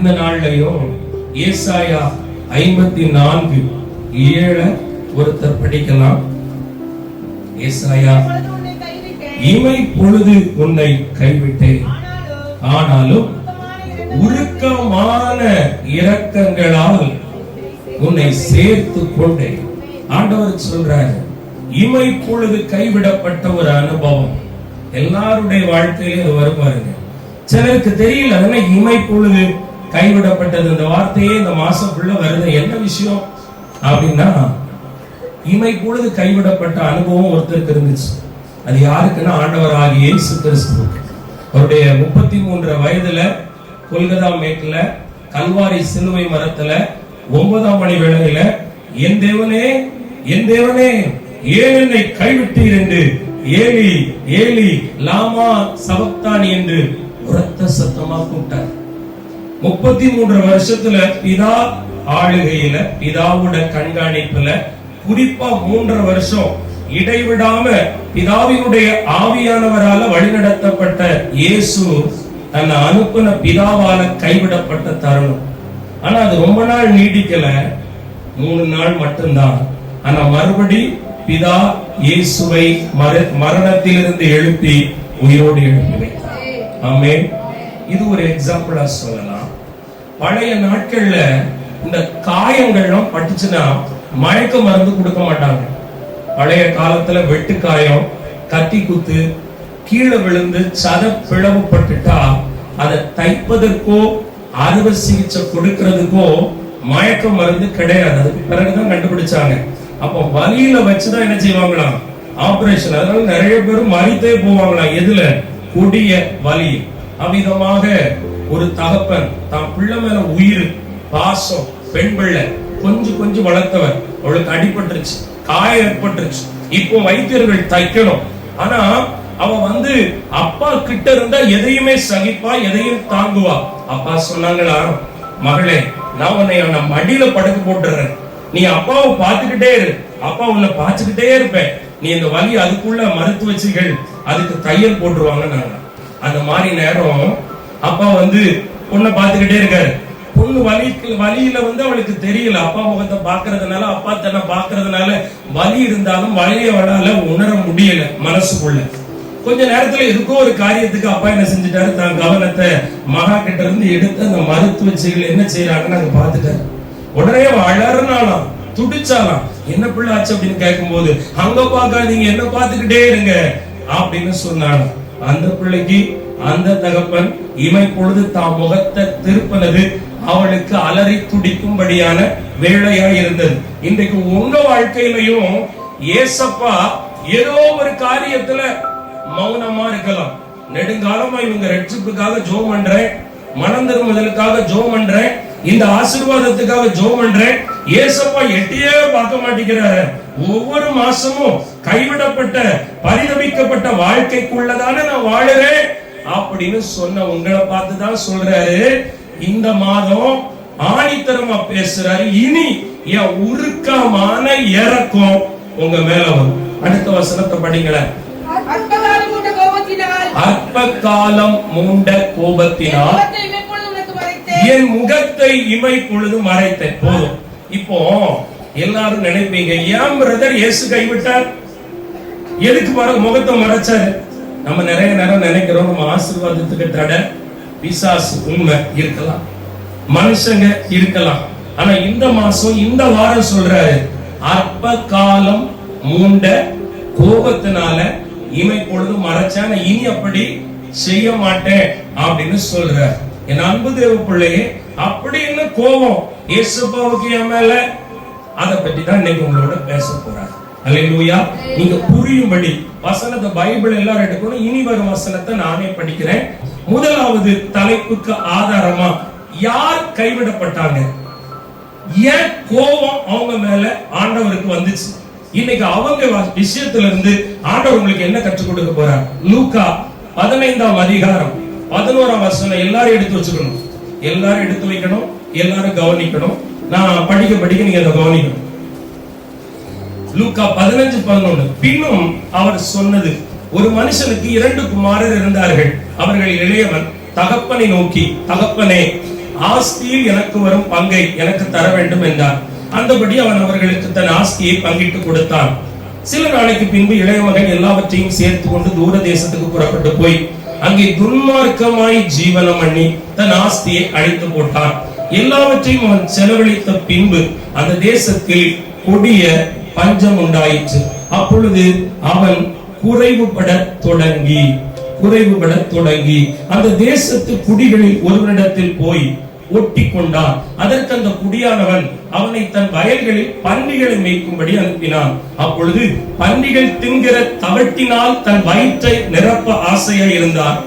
இந்த நாள்லயும் ஏசாயா 54:7 ஒருத்தர் படிக்கலாம். ஏசாயா, இமை பொழுது உன்னை கைவிட்டேன், ஆனாலும் உருக்கமான இரக்கங்களால் உன்னை சேர்த்து கொண்டேன். ஆண்டவர் சொல்றாரு, இமை பொழுது கைவிடப்பட்ட ஒரு அனுபவம் எல்லாருடைய வாழ்க்கையிலே அது வருவாருங்க. சிலருக்கு தெரியல, அதனால இமை பொழுது கைவிடப்பட்டது இந்த வார்த்தையே இந்த மாசம் ஃபுல்லா வருது. என்ன விஷயம் அப்படின்னா, இமை பொழுது கைவிடப்பட்ட அனுபவம் ஒருத்தருக்கு இருந்துச்சு. அது யாருக்குன்னா, ஆண்டவராகிய இயேசு கிறிஸ்துவுக்கு. அவருடைய 33 வயதுல கொல்கத்தா மேட்ல கல்வாரி சிலுவை மரத்துல 9ஆம் மணி வேளையில, என் தேவனே என் தேவனே ஏன் என்னை கைவிட்டீர் என்று ஏலி ஏலி லாமா சபக்தானி என்று உரத்த சத்தமா கூப்பிட்டார். 33 வருஷத்துல பிதா ஆளுகையில, பிதாவோட கண்காணிப்புல, குறிப்பா 3 வருஷம் இடைவிடாம பிதாவினுடைய ஆவியானவரால வழிநடத்தப்பட்ட இயேசு தன்னை அனுப்பின பிதாவால கைவிடப்பட்ட தருணம். ஆனா அது ரொம்ப நாள் நீடிக்கல, 3 நாள் மட்டும்தான். ஆனா மறுபடி பிதா இயேசுவை மரணத்திலிருந்து எழுப்பி உயிரோடு எழுப்பி வைத்தார். ஆமென். இது ஒரு எக்ஸாம்பிளா சொல்லலாம். பழைய நாட்கள்ல இந்த காயங்கள்லாம் பட்டுச்சுன்னா மயக்க மருந்து கொடுக்க மாட்டாங்க. பழைய காலத்துல வெட்டு காயம், கத்தி குத்து, கீழே விழுந்து சத பிளவுபட்டுட்டா அதை தைப்பதற்கோ அறுவை சிகிச்சை கொடுக்கிறதுக்கோ மயக்க மருந்து கிடையாது. அதுக்கு பிறகுதான் கண்டுபிடிச்சாங்க. அப்போ வலியில வச்சுதான் என்ன செய்வாங்களாம், ஆபரேஷன். அதனால நிறைய பேரும் மறித்தே போவாங்களாம். எதுல? கொடிய வலி. அவ்விதமாக ஒரு தகப்பன் தான் பிள்ளை மேல உயிர் பாசம், பெண் பிள்ளை கொஞ்சம் வளர்த்தவர், அவளுக்கு அடிபட்டுருச்சு, காயம் ஏற்பட்டுருச்சு. இப்போ வைத்தியர்கள் தைக்கணும். ஆனா அவ அப்பா கிட்ட இருந்தா எதையுமே சகிப்பா, எதையும் தாங்குவா. அப்பா சொன்னாங்களா, மகளே, நான் உன்னை மடியில படுக்க போட்டுறேன், நீ அப்பாவை பார்த்துக்கிட்டே இரு, அப்பா உன்னை பார்த்துக்கிட்டே இருப்பேன், நீ இந்த வலி அதுக்குள்ள மருத்துவச்சிகள் அதுக்கு தையல் போட்டுருவாங்க. அந்த மாதிரி நேரம் அப்பா பொண்ணை பார்த்துக்கிட்டே இருக்காரு. பொண்ணு வலியில அவளுக்கு தெரியல, அப்பா முகத்தை பாக்குறதுனால, அப்பா தன்னை பாக்குறதுனால வலி இருந்தாலும் வலிய வடால உணர முடியல மனசுக்குள்ள. கொஞ்ச நேரத்துல எதுக்கோ ஒரு காரியத்துக்கு அப்பா என்ன செஞ்சுட்டாரு, தான் கவனத்தை மகா கிட்ட இருந்து எடுத்து அந்த மருத்துவச்சிகள் என்ன செய்யறாங்கன்னு நாங்க பாத்துட்டாரு. உடனே அழறனாலாம், துடிச்சாலாம். என்ன பிள்ளை ஆச்சு அப்படின்னு கேட்கும் போது, அங்க பாக்காதீங்க, என்ன பாத்துக்கிட்டே இருங்க அப்படின்னு சொன்னாங்க. அந்த பிள்ளைக்கு அந்த தகப்பன் இமை பொழுது தான் முகத்தை திருப்பினது அவளுக்கு அலறி துடிக்கும்படியான வேளையா இருந்தது. இன்றைக்கு உங்க வாழ்க்கையிலையும் ஏசப்பா ஏதோ ஒரு காரியத்துல மௌனமா இருக்கலாம். நெடுங்காலமா இவங்க ரட்சிப்புக்காக ஜெபம் பண்றேன், மனம் திரும்புதலுக்காக ஜெபம் பண்றேன், இந்த ஆசீர்வாதத்துக்காக ஜெபம் பண்றேன், ஏசப்பா எட்டியே பார்க்க மாட்டேங்கிறாரு. ஒவ்வொரு மாசமும் கைவிடப்பட்ட பரிதபிக்கப்பட்ட வாழ்க்கைக்குள்ளதான நான் வாழுறேன் அப்படின்னு சொன்ன உங்களை பார்த்துதான் சொல்றாரு, இந்த மாதம் ஆணித்தரமா பேசுறாரு, இனி என் உருக்கமான இறக்கம் உங்க மேல வரும். அடுத்த வசனத்தை படிங்களேன். அற்ப காலம் மூண்ட கோபத்தினால் என் முகத்தை இமை பொழுது மறைத்தேன். போதும். இப்போ எல்லாரும் நினைப்பீங்க, ஏன் பிரதர் இயேசு கைவிட்டார், எதுக்கு முகத்தை மறைச்சாரு? நம்ம நிறைய நேரம் நினைக்கிறோம், நம்ம ஆசீர்வாதத்துக்கு தடை பிசாசு உண்மை இருக்கலாம், மனுஷங்க இருக்கலாம். ஆனா இந்த மாசம் இந்த வாரம் சொல்றாரு, அற்ப காலம் மூண்ட கோபத்தினால இமை பொழுது மறைச்சான, இனி அப்படி செய்ய மாட்டேன் அப்படின்னு சொல்றார். என் அன்பு தேவ பிள்ளையே, அப்படின்னு கோபம் இயேசுவுக்கு என் மேல, அதை பற்றி தான் இன்னைக்கு உங்களோட பேச போறார். அல்லேலூயா. நீங்க புரியும்படி வசனத்தை பைபிள் எல்லாரும் எடுக்கணும். இனி வரும் வசனத்தை நானே படிக்கிறேன். முதலாவது தலைப்புக்கு ஆதாரமா யார் கைவிடப்பட்டாங்க, ஏன் கோபம் அவங்க மேல ஆண்டவருக்கு வந்துச்சு, இன்னைக்கு அவங்க விஷயத்துல இருந்து ஆண்டவர் உங்களுக்கு என்ன கற்றுக் கொடுக்க போறார். லூக்கா 15ஆம் அதிகாரம் 11ஆம் வசனம் எல்லாரும் எடுத்து வச்சுக்கணும், எல்லாரும் எடுத்து வைக்கணும், எல்லாரும் கவனிக்கணும். நான் படிக்க நீங்க அதை கவனிக்கணும். லூக்கா 15:11. பின்னும் அவர் சொன்னது, ஒரு மனுஷனுக்கு 2 குமாரர் இருந்தார்கள். அவர்கள் இளையவன் தகப்பனை நோக்கி, தகப்பனே, ஆஸ்தியில் எனக்கு வரும் பங்கை எனக்கு தர வேண்டும் என்றார். அந்தபடி அவன் அவர்களுக்கு தன் ஆஸ்தியை பங்கிட்டு கொடுத்தான். சில நாளைக்கு பின்பு இளைய மகன் எல்லாவற்றையும் சேர்த்து கொண்டு தூர தேசத்துக்கு புறப்பட்டு போய் அங்கே துன்மார்க்கமாய் ஜீவனம் பண்ணி தன் ஆஸ்தியை அழித்து போட்டான். எல்லாவற்றையும் அவன் செலவழித்த பின்பு அந்த தேசத்தில் கொடிய பஞ்சம் உண்டாயிற்று. அப்பொழுது அவன் குறைவுபட தொடங்கி அந்த தேசத்து குடிகளில் ஒருவனிடத்தில் போய் ஒட்டி கொண்டான். அதற்கு அந்த குடியானவன் அவனை தன் வயல்களில் பன்றிகளை மேய்க்கும்படி அனுப்பினான். அப்பொழுது பன்றிகள் தின்கிற தவட்டினால் தன் வயிற்றை நிரப்ப ஆசையாய் இருந்தான்.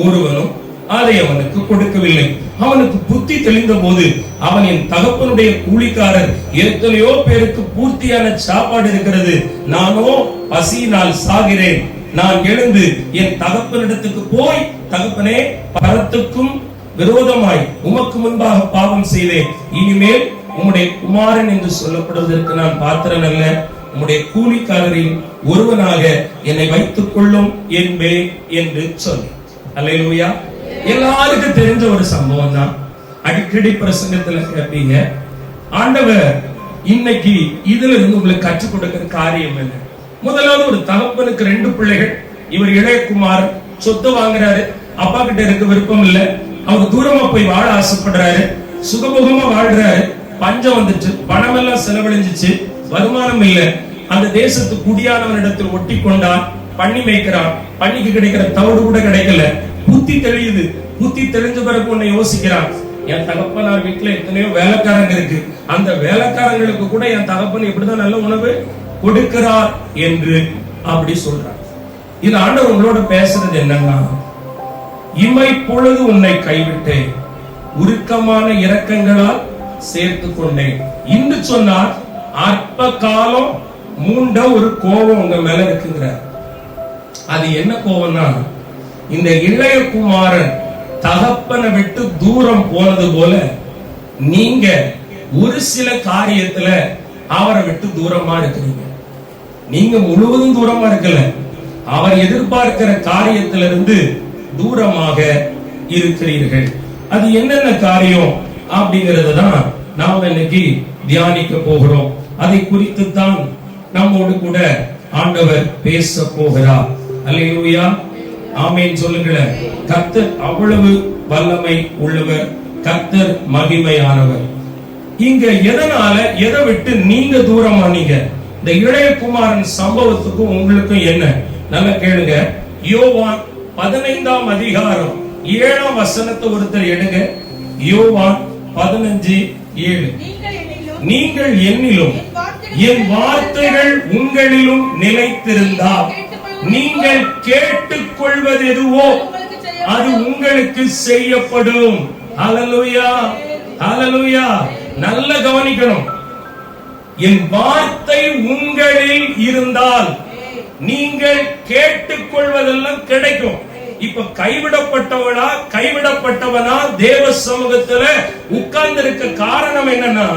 ஒருவனும் அதை அவனுக்கு கொடுக்கவில்லை. அவனுக்கு புத்தி தெளிந்த போது அவன், என் தகப்பனுடைய கூலிக்காரர் எத்தனையோ பேருக்கு பூர்த்தியான சாப்பாடு இருக்கிறது, நானோ பசியினால் சாகிறேன். நான் எழுந்து என் தகப்பனிடத்துக்கு போய், தகப்பனே, பரத்துக்கும் விரோதமாய் உமக்கு முன்பாக பாவம் செய்தேன். இனிமேல் உம்முடைய குமாரன் என்று சொல்லப்படுவதற்கு நான் பாத்திரன் அல்ல. உம்முடைய கூலிக்காரரில் ஒருவனாக என்னை வைத்துக் கொள்ளும் என்பேன் என்று சொல்லி. அல்லேலூயா. எல்லாருக்கும் தெரிஞ்ச ஒரு சம்பவம் தான். அடிக்கடி பிரசங்கத்துல கேட்பீங்க. ஆண்டவர் இன்னைக்கு இதுல இருந்து உங்களுக்கு கற்றுக் கொடுக்கிற காரியம் என்ன? முதலாவது, ஒரு தகப்பனுக்கு 2 பிள்ளைகள். இவர் இளையகுமார், சொத்து வாங்குறாரு, அப்பா கிட்ட இருக்க விருப்பம் இல்ல, அவர் தூரமா போய் வாழ ஆசைப்படுறாரு, சுகமுகமா வாழ்றாரு. பஞ்சம் வந்துச்சு, பணம் எல்லாம் செலவழிஞ்சிச்சு, வருமானம் இல்ல. அந்த தேசத்து குடியானவனிடத்தில் ஒட்டி கொண்டான், பண்ணி மேய்க்கிறான். பண்ணிக்கு கிடைக்கிற தவிடு கூட கிடைக்கல. புத்தி தெளியுது. புத்தி தெளிஞ்ச பிறகு உன்னை யோசிக்கிறான், என் தகப்பனார் வீட்டுல எத்தனையோ வேலைக்காரங்க இருக்கு, அந்த வேலைக்காரங்களுக்கு கூட என் தகப்பன் எப்படிதான் நல்ல உணவு கொடுக்கிறார் என்று அப்படி சொல்றார். இது ஆண்டவர் உங்களோட பேசுறது என்னன்னா, இமை பொழுது உன்னை கைவிட்டேன், உருக்கமான இரக்கங்களால் சேர்த்து கொண்டேன் என்று சொன்னார். அற்ப காலம் மூண்ட ஒரு கோபம் உங்க மேல இருக்குங்கிறார். அது என்ன கோபம்னா, இந்த இளைய குமாரன் தகப்பனை விட்டு தூரம் போனது போல நீங்க ஒரு சில காரியத்துல அவரை விட்டு தூரமா இருக்கிறீங்க. நீங்க முழுவதும் தூரமா இருக்கல, அவர் எதிர்பார்க்கிற காரியத்திலிருந்து தூரமாக இருக்கிறீர்கள். அது என்னென்ன காரியம் அப்படிங்கறத தான் நாம் இன்னைக்கு தியானிக்க போகிறோம். அதை குறித்து தான் நம்மோடு கூட ஆண்டவர் பேச போகிறார். அல்லேலூயா, ஆமென் சொல்லுங்களேன். கர்த்தர் அவ்வளவு வல்லமை உள்ளவர், கர்த்தர் மகிமையானவர். இங்க எதனால எதை விட்டு நீங்க தூரமானீங்க? இந்த இளைய குமாரன் சம்பவத்துக்கும் உங்களுக்கும் என்ன? நல்லா கேளுங்க. யோவான் 15ஆம் அதிகாரம் 7ஆம் வசனத்தை ஒருத்தர் எடுங்க. யோவான் 15:7. நீங்கள் என்னிலும் என் வார்த்தைகள் உங்களிலும் நிலைத்திருந்தால் நீங்கள் கேட்டுக்கொள்வது எதுவோ அது உங்களுக்கு செய்யப்படும். ஹல்லேலூயா, ஹல்லேலூயா. நல்ல கவனிக்கணும். என் வார்த்தை உங்களில் இருந்தால் நீங்கள் கேட்டுக்கொள்வதெல்லாம் கிடைக்கும். இப்ப கைவிடப்பட்டவனா கைவிடப்பட்டவனா தேவ சமூகத்துல உட்கார்ந்து இருக்க காரணம் என்னன்னா,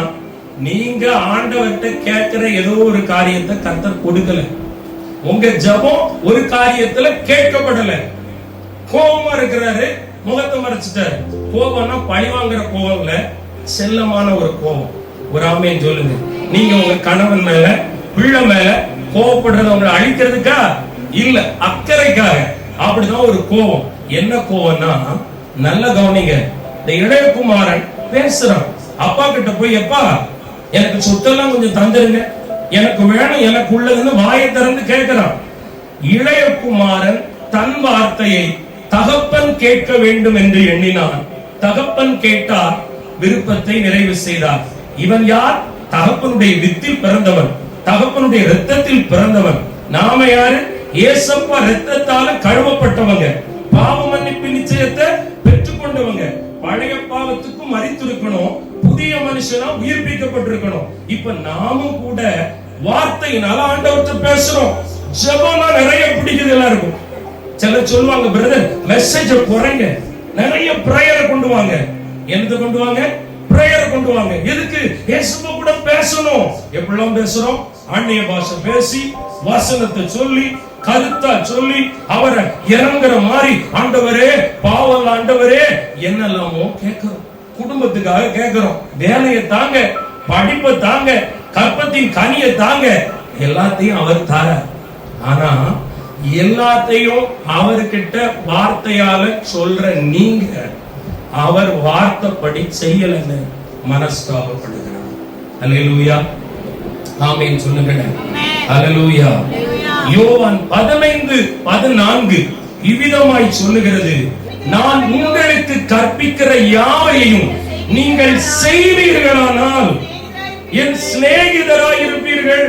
நீங்க ஆண்டவர்கிட்ட கேட்கிற ஏதோ ஒரு காரியத்தை கர்த்தர் கொடுக்கல. உங்க ஜெபம் ஒரு காரியத்துல கேட்கப்படல. கோபமா இருக்கிறாரு, முகத்தை மறைச்சிட்டாரு. கோபம்னா பழி வாங்குற கோபம் இல்ல, செல்லமான ஒரு கோபம். ஒரு ஆமென் சொல்லுங்க. நீங்க உங்க கணவன் மேல, பிள்ளை மேல கோபப்படுறத உங்களை அழிக்கிறதுக்கா இல்ல, அக்கறைக்காக. அப்படிதான் ஒரு கோபம். என்ன கோபம்னா, நல்ல கவனிங்க. இந்த இளையகுமாரன் பேசுறான். அப்பா கிட்ட போய், அப்பா எனக்கு சொத்தெல்லாம் கொஞ்சம் தந்துருங்க, எனக்கு வேணும், எனக்கு உள்ளதுன்னு வாயை திறந்து கேட்கிறான். இளையகுமாரன் தன் வார்த்தையை தகப்பன் கேட்க வேண்டும் என்று எண்ணினான். தகப்பன் கேட்டார், விருப்பத்தை நிறைவு செய்தார். இவன் யார்? தகப்பனுடைய வித்தில் பிறந்தவன், தகப்பனுடைய இரத்தத்தில் பிறந்தவன். நாம யாரு? ஏசப்பா இரத்தத்தால கழுவப்பட்டவங்க, பாவ மன்னிப்பு நிச்சயத்தை பெற்றுக் கொண்டவங்க. பழைய பாவத்துக்கும் மரித்திருக்கணும், புதிய மனுஷனா உயிர்ப்பிக்கப்பட்டிருக்கணும். இப்ப நாமும் கூட வார்த்தையினால ஆண்டவர்கிட்ட பேசுறோம். ஜெபம்னா நிறைய பிடிக்குது எல்லாருக்கும். சிலர் சொல்லுவாங்க, பிரதர் மெசேஜ் குறைங்க, நிறைய பிரேயரை கொண்டு வாங்க. என்னது கொண்டு வாங்க? பிரேயர் கொண்டு வாங்க. எதுக்கு? இயேசுவ கூட பேசணும். எப்படிலாம் பேசுறோம்? அந்நிய பாஷை பேசி, வசனத்தை சொல்லி, கருத்தா சொல்லி, அவரை இறங்குற மாதிரி, ஆண்டவரே பாவம், ஆண்டவரே என்னெல்லாமோ கேட்கிறோம். குடும்பத்துக்காக கேட்கிறோம். வேலையை தாங்க, படிப்பை தாங்க, கற்பத்தின் கனியை தாங்க, எல்லாத்தையும் அவர் தர. ஆனா எல்லாத்தையும் அவர்கிட்ட வார்த்தையால சொல்ற நீங்க அவர் வார்த்தைப்படி செய்யலன்னு மனஸ்தாபப்படுகிறார். அல்லேலூயா, ஆமென் சொல்லுங்க. அல்லேலூயா. யோவான் 15:14 இவ்விதமாய் சொல்லுகிறது, நான் உங்களுக்கு கற்பிக்கிற யாவையும் நீங்கள் செய்வீர்களானால் என் சிநேகிதராய் இருப்பீர்கள்.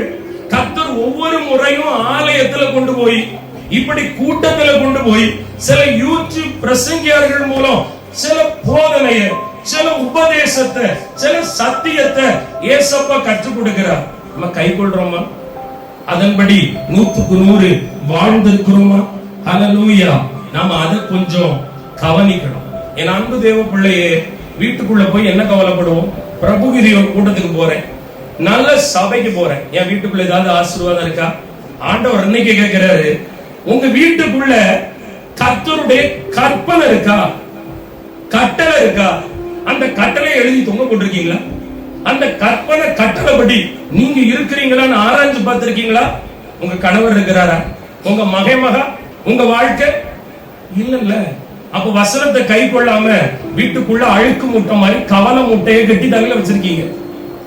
கர்த்தர் ஒவ்வொரு முறையும் ஆலயத்துல கொண்டு போய், இப்படி கூட்டத்துல கொண்டு போய், சில யூடியூப் பிரசங்கியார்கள் மூலம் சில போதனைய, சில உபதேசத்தை, சில சத்தியத்தை ஏசப்பா கற்றுக் கொடுக்கிறார். நம்ம கை கொள்றோமா? அதன்படி 100க்கு 100 வாழ்ந்திருக்கிறோமா? அல்லேலூயா. நாம அதை கொஞ்சம் கவனிக்கணும். என் அன்பு தேவ பிள்ளையே, வீட்டுக்குள்ள போய் என்ன கவலைப்படுவோம்? பிரபுகிரி ஒரு கூட்டத்துக்கு போறேன், நல்ல சபைக்கு போறேன், என் வீட்டுக்குள்ள ஏதாவது ஆசீர்வாதம் இருக்கா? ஆண்டவர் இன்னைக்கு கேட்கிறாரு, உங்க வீட்டுக்குள்ள கர்த்தருடைய கற்பனை இருக்கா? கட்டளை இருக்கா? அந்த கட்டளை எழுதி தொங்க போட்டிருக்கீங்களா? அந்த கற்பனை கட்டளைப்படி நீங்க இருக்கிறீங்களான்னு ஆராய்ஞ்சு பார்த்திருக்கீங்களா? உங்க கணவர் இருக்கிறாரா? உங்க மகா உங்க வாழ்க்கை இல்ல. அப்ப வசனத்தை கை கொள்ளாம வீட்டுக்குள்ள அழுக்கு மூட்டை மாதிரி கவலை மூட்டையை கட்டி தலையில வச்சிருக்கீங்க.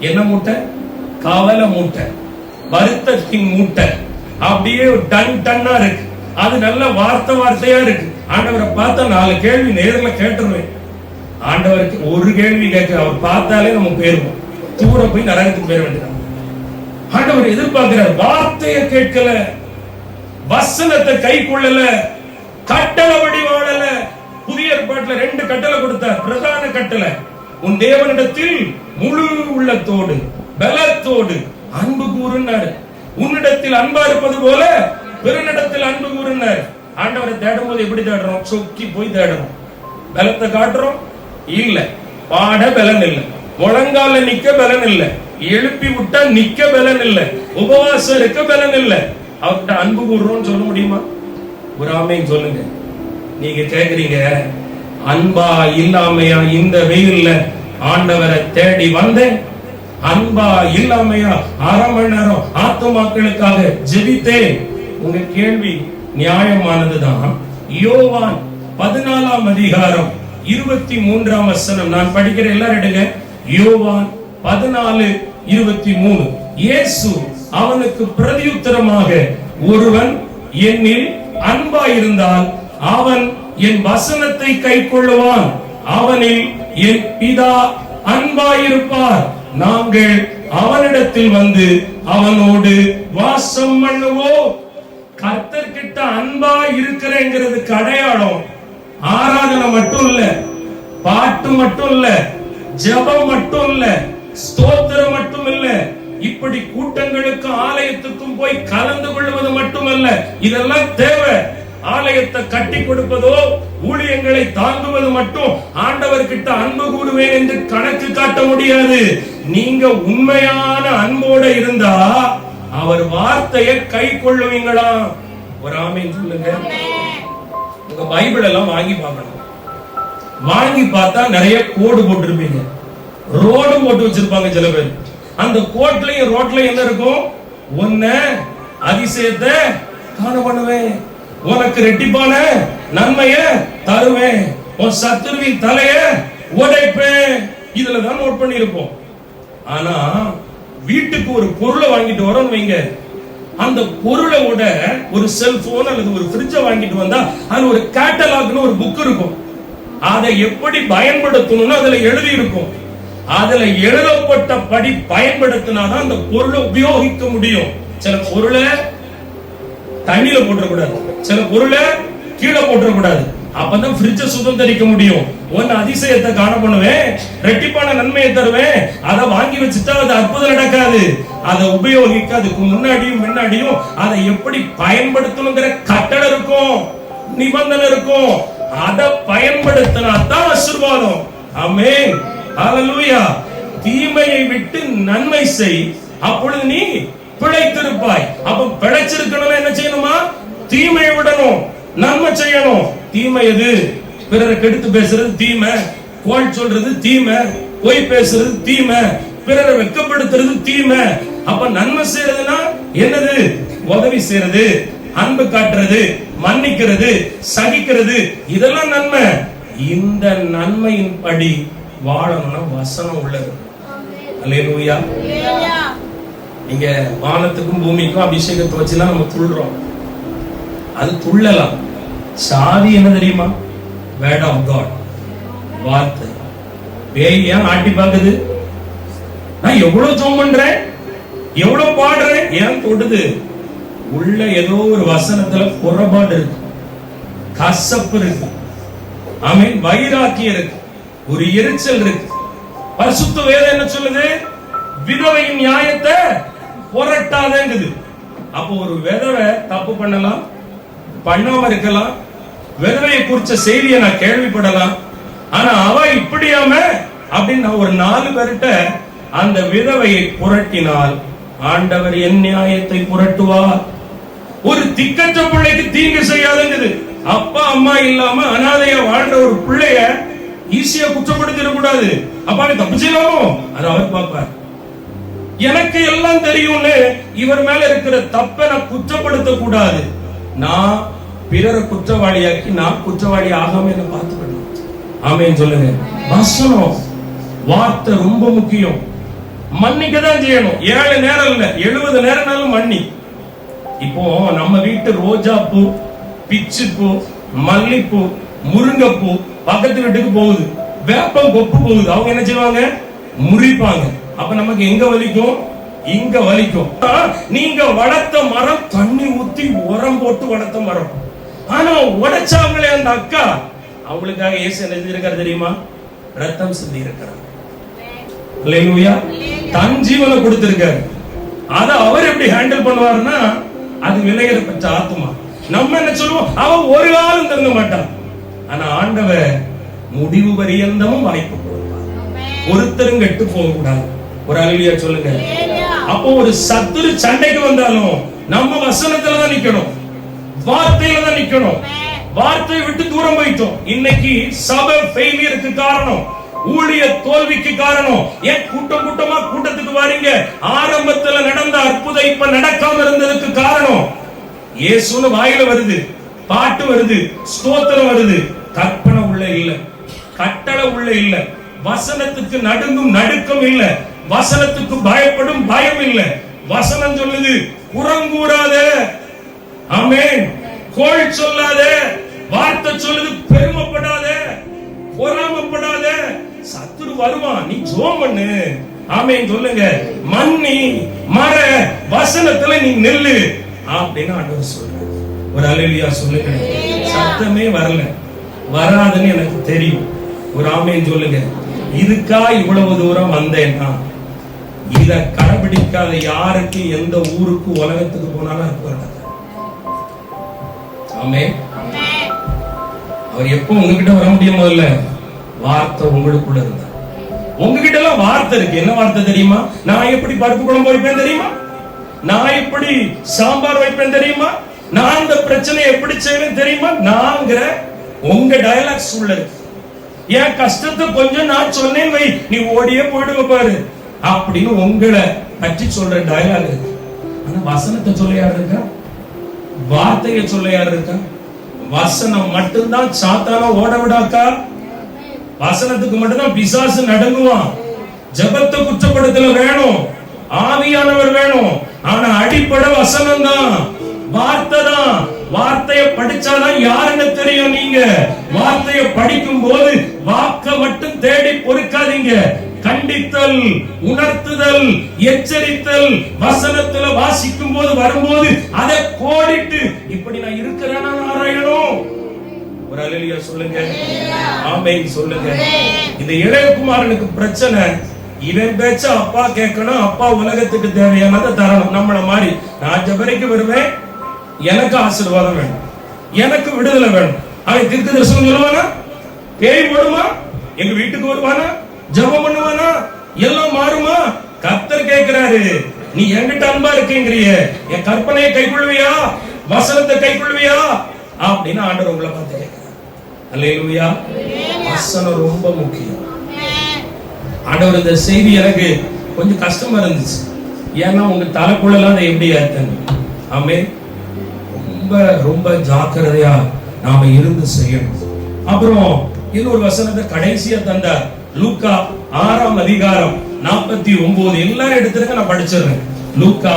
என்ன மூட்டை? கவலை மூட்டை, வருத்தத்தின் மூட்டை. அப்படியே டன்னா இருக்கு. அது நல்ல வார்த்தையா இருக்கு. ஆண்டவரை பார்த்தா 4 கேள்வி நேர்ல கேட்டுருவேன். ஆண்டவருக்கு ஒரு கேள்வி கேட்க அவர் பார்த்தாலே நம்ம போயிருவோம், தூர போய் நரகத்துக்கு போயிட வேண்டியது. ஆண்டவர் எதிர்பார்க்கிறார், வார்த்தையை கேட்கல, வசனத்தை கை கொள்ளல, கட்டளைப்படி வாழல. புதிய ஏற்பாட்டுல 2 கட்டளை கொடுத்தார். பிரதான கட்டளை, உன் தேவனிடத்தில் முழு உள்ளத்தோடு பலத்தோடு அன்பு கூறுனார். உன்னிடத்தில் அன்பா இருப்பது போல பிறனிடத்தில் அன்பு கூறுனார். ஆண்டவரை தேடும் போது எப்படி தேடுறோம்? சொக்கி போய் தேடுறோம். பலத்தை காட்டுறோம் இல்ல, பாட பலன் இல்ல, முழங்கால நிக்க பலன் இல்ல, எழுப்பி விட்டா நிக்க பலன் இல்ல, உபவாசம் இருக்க பலன் இல்ல. அவர்கிட்ட அன்பு கூறுறோம் சொல்ல முடியுமா? ஒரு ஆமைன்னு சொல்லுங்க. நீங்க கேக்குறீங்க, அன்பா இல்லாமையா இந்த வெயில்ல ஆண்டவரை தேடி வந்தேன், அன்பா இல்லாமையா 1/2 மணி நேரம் ஆத்துமாக்களுக்காக ஜெபித்தேன். உங்க கேள்வி நியாயமானதுதான். யோவான் 14ஆம் அதிகாரம் 23ஆம் வசனம் நான் படிக்கிறேன், எல்லாரும் எடுங்க. யோவான் 14:23. இயேசு அவனுக்கு பிரதியுத்தரமாக, ஒருவன் என்னில் அன்பாயிருந்தால் அவன் என் வசனத்தை கைக்கொள்ளுவான், அவனில் என் பிதா அன்பாயிருப்பார், நாங்கள் அவனிடத்தில் வந்து அவனோடு வாசம் பண்ணுவோம். கர்த்தர்கிட்ட அன்பா இருக்கிறேங்கிறதுக்கு அடையாளம் ஆராதனை மட்டும் இல்ல, பாட்டு மட்டும் இல்ல, ஜெபம் மட்டும் இல்ல, ஸ்தோத்திரம் மட்டும் இல்ல, இப்படி கூட்டங்களுக்கும் ஆலயத்துக்கும் போய் கலந்து கொள்வது மட்டுமல்ல. இதெல்லாம் தேவை. ஆலயத்தை கட்டி கொடுப்பதோ ஊழியங்களை தாங்குவது மட்டும் ஆண்டவர்கிட்ட அன்பு கூறுவேன் என்று கணக்கு காட்ட முடியாது. நீங்க உண்மையான அன்போட இருந்தா அவர் வார்த்தையை கை கொள்ளுவீங்களா? ஒரு ஆமீன் சொல்லுங்க. உங்க பைபிள் எல்லாம் வாங்கி பார்க்கணும். வாங்கி பார்த்தா நிறைய கோடு போட்டிருப்பீங்க, ரோடு போட்டு வச்சிருப்பாங்க சில பேர். அந்த கோட்லயும் ரோட்லயும் என்ன இருக்கும்? ஒன்ன அதிசயத்தை காண பண்ணுவேன், உனக்கு ரெட்டிப்பான நன்மைய தருவேன், உன் சத்துருவின் தலைய உடைப்பேன். இதுலதான் நோட் பண்ணி இருப்போம். ஆனா வீட்டுக்கு ஒரு பொருளை வாங்கிட்டு வரோம் வைங்க, அந்த பொருளை விட ஒரு செல்போன் அல்லது ஒரு ஃப்ரிட்ஜை வாங்கிட்டு வந்தா அது ஒரு கேட்டலாக்னு ஒரு புக் இருக்கும். அதை எப்படி பயன்படுத்தணும்னு அதுல எழுதி இருக்கும். அதுல எழுதப்பட்டபடி பயன்படுத்தினாதான் அந்த பொருளை உபயோகிக்க முடியும். சில பொருளை தண்ணியில போட்டுறக்கூடாது, சில பொருளை கீழே போட்டுறக்கூடாது. அப்பதான் ஃப்ரிட்ஜை சுதந்திரிக்க முடியும். ஒன்னு அதிசயத்தை காண பண்ணுவேன், ரெட்டிப்பான நன்மையை தருவேன். அதை வாங்கி வச்சுட்டா அது அற்புதம் நடக்காது. அதை உபயோகிக்க அதுக்கு முன்னாடியும் முன்னாடியும் அதை எப்படி பயன்படுத்தணுங்கிற கட்டளை இருக்கும், நிபந்தனை இருக்கும். அதை பயன்படுத்தினா தான் ஆசீர்வாதம். ஆமென், ஹல்லேலூயா. தீமையை விட்டு நன்மை செய், அப்பொழுது நீ பிழைத்திருப்பாய். அப்ப பிழைச்சிருக்கணும் என்ன செய்யணுமா? தீமையை விடணும், நன்மை செய்யணும். தீமை எது? பிறரை கெடுத்து பேசுறது தீமை, கோல் சொல்றது தீமை, பொய் பேசுறது தீமை, பிறரை வெட்கப்படுத்துறது தீமை. அப்ப நன்மை செய்யறதுன்னா என்னது? உதவி செய்யறது, அன்பு காட்டுறது, மன்னிக்கிறது, சகிக்கிறது, இதெல்லாம் நன்மை. இந்த நன்மையின் படி வாழணும்னா வசனம் உள்ளது. அல்லேலூயா. நீங்க வானத்துக்கும் பூமிக்கும் அபிஷேகத்தை வச்சுலாம் நம்ம துள்ளுறோம், அது துள்ளலாம். சாதி என்ன தெரியுமா? வேர்ட் ஆஃப் காட், வார்த்தை. பேய் ஏன் ஆட்டி பாக்குது? நான் எவ்வளவு ஜெபம் பண்றேன், எவ்வளவு பாடுறேன், ஏன் தொடுது? உள்ள ஏதோ ஒரு வசனத்துல குறைபாடு இருக்கு, கசப்பு இருக்கு, ஆமென், வைராக்கியம் இருக்கு, ஒரு எரிச்சல் இருக்கு. பரிசுத்த வேதம் என்ன சொல்லுது? விதவையின் நியாயத்தை புரட்டாதேங்குது. அப்போ ஒரு விதவை தப்பு பண்ணலாம், பண்ணாம இருக்கலாம், விதவையை குறிச்ச செய்தியை நான் கேள்விப்படலாம், ஆனா அவ இப்படியாம அப்படின்னு நான் ஒரு 4 பேர்கிட்ட அந்த விதவையை புரட்டினால் ஆண்டவர் என் நியாயத்தை புரட்டுவார். ஒரு திக்கற்ற பிள்ளைக்கு தீங்கு செய்யாதுங்குது. அப்பா அம்மா இல்லாம அனாதையா வாழ்ற ஒரு பிள்ளைய ஈஸியா குற்றப்படுத்திட கூடாது. அப்பா தப்பு செய்யலாமோ, அது அவர் பார்ப்பார். எனக்கு எல்லாம் தெரியும்னு இவர் மேல இருக்கிற தப்பை நான் குற்றப்படுத்த கூடாது. நான் பிறரை குற்றவாளியாக்கி நான் குற்றவாளி ஆகாம என்ன பார்த்துக்கணும். ஆமென் சொல்லுங்க. வசனம், வார்த்தை ரொம்ப முக்கியம். மன்னிக்க தான் செய்யணும். 7 நேரம் இல்ல, 70 நேரம்னாலும் மன்னி. இப்போ நம்ம வீட்டு ரோஜா பூ, பிச்சு பூ, மல்லிப்பூ, முருங்கைப்பூ பக்கத்து வீட்டுக்கு போகுது, வேப்பம் கொப்பு போகுது. அவங்க என்ன செய்வாங்க? முறிப்பாங்க. அப்ப நமக்கு எங்க வலிக்கும்? இங்க வலிக்கும். நீங்க வளர்த்த மரம், தண்ணி ஊத்தி உரம் போட்டு வளர்த்த மரம், ஆனா உடைச்சாங்களே அந்த அக்கா, அவங்களுக்காக இயேசு என்ன செஞ்சிருக்காரு தெரியுமா? ரத்தம் சிந்தி இருக்கிறார். அல்லேலூயா. தன் ஜீவனை கொடுத்திருக்காரு. அத அவர் எப்படி ஹேண்டில் பண்ணுவாருன்னா, அது விலையேற பெற்ற ஆத்மா. நம்ம என்ன சொல்லுவோம்? அவன் ஒரு காலம் திருந்த மாட்டான். ஆனா ஆண்டவர் முடிவு பரியந்தமும் வாய்ப்பு கொடுப்பார். ஒருத்தரும் கெட்டு போக கூடாது. ஒரு அல்லேலூயா சொல்லுங்க. அப்போ ஒரு சத்துரு சண்டைக்கு வந்தாலும் நம்ம வசனத்துல தான் நிக்கணும், வார்த்தையில தான் நிக்கணும். வார்த்தையை விட்டு தூரம் போயிட்டோம். இன்னைக்கு சபை ஃபெயிலியருக்கு காரணம், ஊழிய தோல்விக்கு காரணம். ஏன் கூட்டம் கூட்டமா கூட்டத்துக்கு வரீங்க? ஆரம்பத்துல நடந்த அற்புதம் இப்ப நடக்காம இருந்ததுக்கு காரணம் இயேசுன்னு வாயில வருது, பாட்டு வருது, ஸ்தோத்திரம் வருது, கற்பனை உள்ள இல்ல, கட்டளை உள்ள இல்ல, வசனத்துக்கு நடுங்கும் நடுக்கம் இல்ல, வசனத்துக்கு பயப்படும் பயம் இல்ல. வசனம் சொல்லுது புறங்கூறாத, ஆமென், கோள் சொல்லாத, வார்த்தை சொல்லுது பெருமைப்படாத, பொறாமப்படாத. சத்துரு வருவான், நீ ஜெபம் பண்ணு, ஆமென் சொல்லுங்க, மன்னி மர வசனத்துல நீ நெல்லு அப்படின்னு ஆண்டவர் சொல்றார். ஒரு அல்லேலூயா சொல்லுங்க. சத்தமே வரல, வராதுன்னு எனக்கு தெரியும். ஒரு ஆமென் சொல்லுங்க. இதுக்கா இவ்வளவு தூரம் வந்தேன்னா, இத கடைபிடிக்காத யாருக்கு எந்த ஊருக்கு உலகத்துக்கு போனாலும் அற்புதம். ஆமென். அவர் எப்போ உங்ககிட்ட வர முடியும்? முதல்ல வார்த்தை உங்களுக்குள்ள இருந்தா. உங்ககிட்ட எல்லாம் வார்த்தை இருக்கு. என்ன வார்த்தை தெரியுமா? நான் எப்படி பருப்பு குழம்பு வைப்பேன் தெரியுமா? நான் எப்படி சாம்பார் வைப்பேன் தெரியுமா? நான் இந்த பிரச்சனை எப்படி செய்வேன் தெரியுமா? நாங்கிற உங்க டயலாக்ஸ் உள்ள இருக்கு. என் கஷ்டத்தை கொஞ்சம் நான் சொன்னேன் வை, நீ ஓடியே போயிடுங்க பாரு அப்படின்னு உங்களை பற்றி சொல்ற டயலாக் இருக்கு. ஆனா வசனத்தை சொல்ல யார் இருக்கா? வார்த்தையை சொல்ல யார் இருக்கா? வசனம் மட்டும்தான் சாத்தான ஓட விடாக்கா. வசனத்துக்கு மட்டும்தான் பிசாசு நடுங்குவான். ஜெபத்தை குற்றப்படுத்தல வேணும், ஆவியானவர் வேணும். ஆனா அடிப்படை வசனம் தான், வார்த்தை தான். வார்த்தையை படிச்சாதான் யாருன்னு தெரியும். நீங்க வார்த்தையை படிக்கும் போது வாக்க மட்டும் தேடி பொறுக்காதீங்க. கண்டித்தல், உணர்த்துதல், எச்சரித்தல் வசனத்துல வாசிக்கும் போது வரும்போது அதை கோடிட்டு இப்படி நான் இருக்கிறேன்னா ஆராயணும். ஒரு அல்லேலூயா சொல்லுங்க, ஆமென் சொல்லுங்க. இந்த இளையகுமாரனுக்கு பிரச்சனை, இவன் பேச்ச அப்பா கேட்கணும், அப்பா உலகத்துக்கு தேவையானதை தரணும். நம்மள மாதிரி நான் ஜெபரைக்கு வருவேன், எனக்கு ஆசீர்வாதம் வேணும், எனக்கு விடுதலை வேணும். அவன் தீர்க்க தரிசனம் சொல்லுவானா? பேய் ஓடுமா? எங்க வீட்டுக்கு வருவானா? ஜெபம் பண்ணுவானா? எல்லாம் மாறுமா? கர்த்தர் கேட்கிறாரு, நீ என்கிட்ட அன்பா இருக்கீங்கறிய, என் கற்பனையை கைக்கொள்வியா, வசனத்தை கைக்கொள்வியா அப்படின்னு ஆண்டவர் உங்களை பார்த்து கேட்கிறார். அல்லேலூயா. வசனம் ரொம்ப முக்கியம். ஆண்டவர் இந்த செய்தி எனக்கு கொஞ்சம் கஷ்டமா இருந்துச்சு. ஏன்னா உங்க தலைக்குள்ளலாம் அதை எப்படி ஏத்தங்க. ஆமென். ரொம்ப ரொம்ப ஜாக்கிரதையா நாம இருந்து செய்யணும். அப்புறம் இன்னொரு வசனத்தை கடைசியா தந்தார். லூக்கா 6ஆம் அதிகாரம் 49. எல்லாரும் எடுத்துருங்க, நான் படிச்சிடுறேன். லூக்கா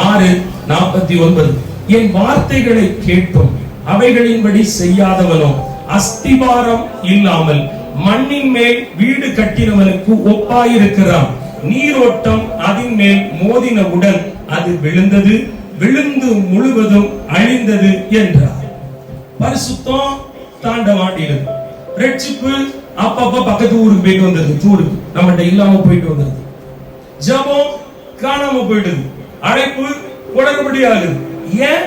6:49. என் வார்த்தைகளை கேட்டும் அவைகளின்படி செய்யாதவனோ அஸ்திபாரம் இல்லாமல் மண்ணின் மேல் வீடு கட்டினவனுக்கு ஒப்பாயிருக்கிறான். நீரோட்டம் அதன் மேல் மோதினவுடன் அது விழுந்தது, விழுந்து முழுவதும் அழிந்தது என்றார். பரிசுத்தம் தாண்டவாண்டியது. ரட்சிப்பு அப்பப்ப பக்கத்து ஊருக்கு போயிட்டு வந்தது. ஊருக்கு நம்மகிட்ட இல்லாம போயிட்டு வந்தது. ஜபம் காணாம போயிடுது. அழைப்பு குளறுபடி ஆகுது. ஏன்?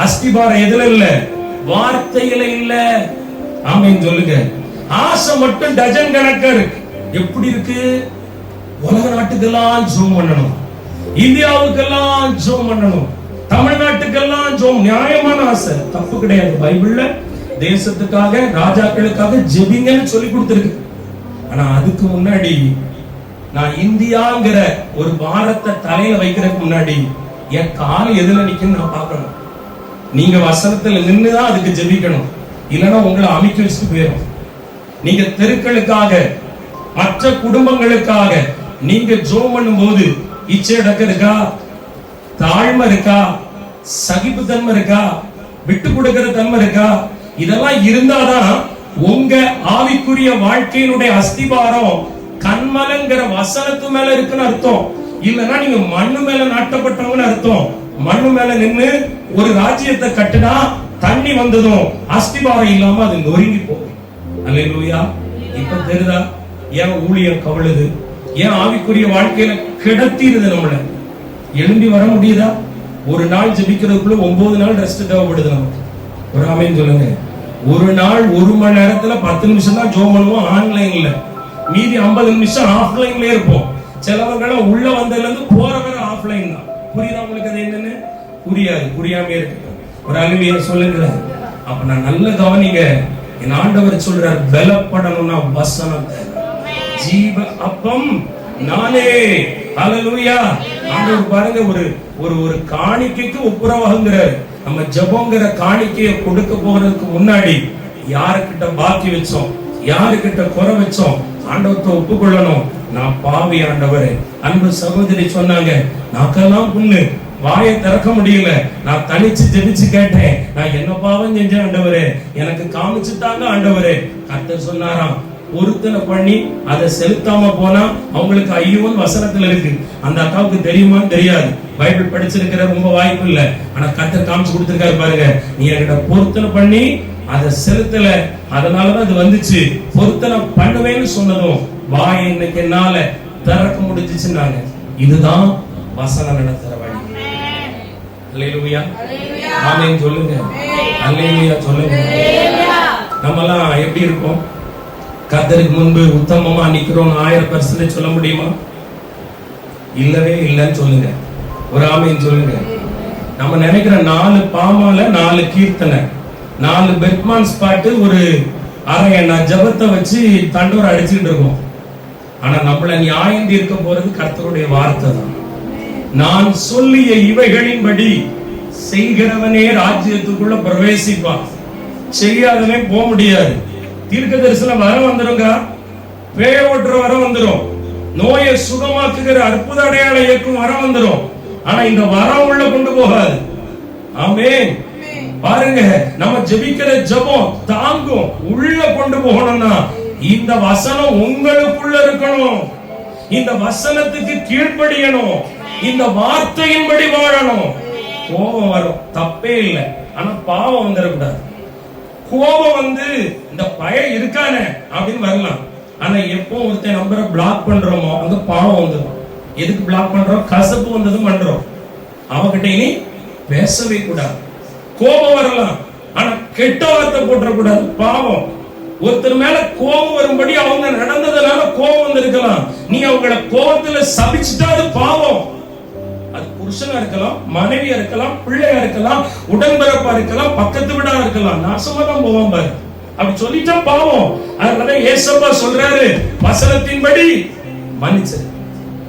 அஸ்திபாரம் எதுல இல்ல? வார்த்தையில இல்ல. ஆமென் சொல்லுங்க. ஆசை மட்டும் டஜன் கணக்கா இருக்கு. எப்படி இருக்கு? உலக நாட்டுக்கெல்லாம் ஜோம் பண்ணணும், இந்தியாவுக்கெல்லாம் ஜோம் பண்ணணும், தமிழ்நாட்டுக்கெல்லாம் ஜோம். நியாயமான ஆசை, தப்பு கிடையாது. பைபிள்ல தேசத்துக்காக ராஜாக்களுக்காக ஜெபிங்கன்னு சொல்லி கொடுத்திருக்கு. ஆனா அதுக்கு முன்னாடி நான் இந்தியாங்கிற ஒரு பாரத்தை தலையில வைக்கிறதுக்கு முன்னாடி என் கால் எதுல நிக்குன்னு நான் பார்க்கணும். நீங்க வசனத்துல நின்னுதான் அதுக்கு ஜெபிக்கணும். இல்லைன்னா உங்களை அமைக்க வச்சுட்டு போயிடும். நீங்க தெருக்களுக்காக மற்ற குடும்பங்களுக்காக நீங்க ஜெபம் பண்ணும்போது இச்சை அடக்கம் இருக்கா, தாழ்மை இருக்கா, சகிப்புத்தன்மை இருக்கா, விட்டு கொடுக்கிற தன்மை இருக்கா? இதெல்லாம் இருந்தாதான் உங்க ஆவிக்குரிய வாழ்க்கையினுடைய அஸ்திபாரம் கண்மலங்கிற வசனத்து மேல இருக்குன்னு அர்த்தம். இல்லன்னா நீங்க மண்ணு மேல நாட்டப்பட்டவங்கன்னு அர்த்தம். மண்ணு மேல நின்னு ஒரு ராஜ்யத்தை கட்டினா தண்ணி வந்ததும் அஸ்திபாரம் இல்லாம அது நொறுங்கி போகும். அல்லேலூயா. இப்ப தெரியுதா ஏன் ஊழியம் கவழுது? ஏன் ஆவிக்குரிய வாழ்க்கையில கிடத்திடுது? நம்மள எழும்பி வர முடியுதா? ஒரு நாள் ஜெபிக்கிறதுக்குள்ள 9 நாள் ரெஸ்ட் தேவைப்படுது நமக்கு. ஒரு ஆமென் சொல்லுங்க. ஒரு நாள் 1 மணி நேரத்துல 10 நிமிஷம் தான் ஜெபம் பண்ணுவோம் ஆன்லைன்ல. மீதி 50 நிமிஷம் ஆஃப்லைன்ல இருப்போம். சிலவங்க உள்ள வந்ததுல இருந்து போறவரை ஆஃப்லைன் தான். புரியுதா உங்களுக்கு? அது என்னன்னு புரியாது. புரியாம இருக்கு. ஒரு அலுவலிய சொல்லுங்க. அப்ப நான் நல்ல கவனிங்க. என் ஆண்டவர் சொல்றார், பலப்படணும்னா வசனத்தை, ஜீவ அப்பம் நானே. ஹல்லேலூயா. ஆண்டவர் பாருங்க, ஒரு காணிக்கைக்கு ஒப்புரவாகுங்கிறார். நம்ம ஜெபங்கிற காணிக்கையை கொடுக்க போறதுக்கு முன்னாடி யாருக்கிட்ட பாக்கி வச்சோம், யாருக்கிட்ட குறை வச்சோம், ஆண்டவத்தை ஒப்புக்கொள்ளணும். நான் பாவி ஆண்டவரே. அன்பு சகோதரி சொன்னாங்க, நாக்கெல்லாம் புண்ணு, வாயை திறக்க முடியல, நான் தனிச்சு ஜெபிச்சு கேட்டேன், நான் என்ன பாவம் செஞ்சேன் ஆண்டவரே, எனக்கு காமிச்சுட்டாங்க ஆண்டவரே. கர்த்தர் சொன்னாராம், பொருத்தனை பண்ணி அதை செலுத்தாம போனா அவங்களுக்கு ஐயோன்னு வசனத்துல இருக்கு. அந்த அக்காவுக்கு தெரியுமா? தெரியாது. பைபிள் படிச்சிருக்கிற ரொம்ப வாய்ப்பு இல்ல. ஆனா கர்த்தர் காமிச்சு கொடுத்திருக்காரு பாருங்க. நீ என்கிட்ட பொருத்தனை பண்ணி அதை செலுத்தல, அதனாலதான் அது வந்துச்சு. பொருத்தனை பண்ணுவேன்னு சொன்னதும் வாய் இன்னைக்கு என்னால திறக்க முடிஞ்சிச்சுன்னாங்க. இதுதான் வசனம் நடத்துற வழி. அல்லேலூயா. ஆமென் சொல்லுங்க. அல்லேலூயா சொல்லுங்க. நம்மலாம் எப்படி இருக்கோம்? கர்த்தருக்கு முன்பு உத்தமமா நிக்கிறோம் 1000% சொல்ல முடியுமா? இல்லவே இல்லைன்னு சொல்லுங்க. ஒரு ஆமென் சொல்லுங்க. நம்ம நினைக்கிற 4 பாமால 4 கீர்த்தனை, 4 பெட்மான் ஸ்பாட்டு, ஒரு அரை எண்ணா ஜபத்தை வச்சு தண்டோரை அடிச்சுட்டு இருக்கோம். ஆனா நம்மள நியாயம் தீர்க்க போறது கர்த்தருடைய வார்த்தை தான். நான் சொல்லிய இவைகளின்படி செய்கிறவனே ராஜ்யத்துக்குள்ள பிரவேசிப்பான், செய்யாதவனே போக முடியாது. தீர்க்க தரிசனம் வர வந்துருங்க, பேய ஓட்டுற வர வந்துரும், நோயை சுகமாக்குகிற அற்புத அடையாள இயக்கும் வர வந்துரும். ஆனா இந்த வரம் உள்ள கொண்டு போகாது. ஆமென். பாருங்க, நம்ம ஜெபிக்கிற ஜெபம் தாங்கும். உள்ள கொண்டு போகணும்னா இந்த வசனம் உங்களுக்குள்ள இருக்கணும். இந்த வசனத்துக்கு கீழ்ப்படியணும். இந்த வார்த்தையின்படி வாழணும். கோபம் வரும், தப்பே இல்லை. ஆனா பாவம் வந்துடக்கூடாது. கோபம் வந்து இந்த பயம் இருக்கானே அப்படின்னு வரலாம். ஆனா எப்போ ஒருத்தன் நம்பரை பிளாக் பண்றோமோ அங்க பாவம் வந்துடும். எதுக்கு பிளாக் பண்றோம்? கசப்பு வந்ததும் பண்றோம். அவகிட்ட இனி பேசவே கூடாது. கோபம் வரலாம், ஆனா கெட்ட வார்த்தை போட்டக்கூடாது. பாவம். ஒருத்தர் மேல கோபம் வரும்படி அவங்க நடந்ததுனால கோபம் வந்திருக்கலாம். நீ அவங்கள கோபத்துல சபிச்சுட்டா அது பாவம். அது புருஷனா இருக்கலாம், மனைவியா இருக்கலாம், பிள்ளையா இருக்கலாம், உடன்பிறப்பா இருக்கலாம், பக்கத்து வீடா இருக்கலாம். நாசமா தான் போவான் பாரு. அப்படி சொல்லிட்டா பாவம். அதனால ஏசப்பா சொல்றாரு, வசனத்தின்படி மன்னிச்சிரு.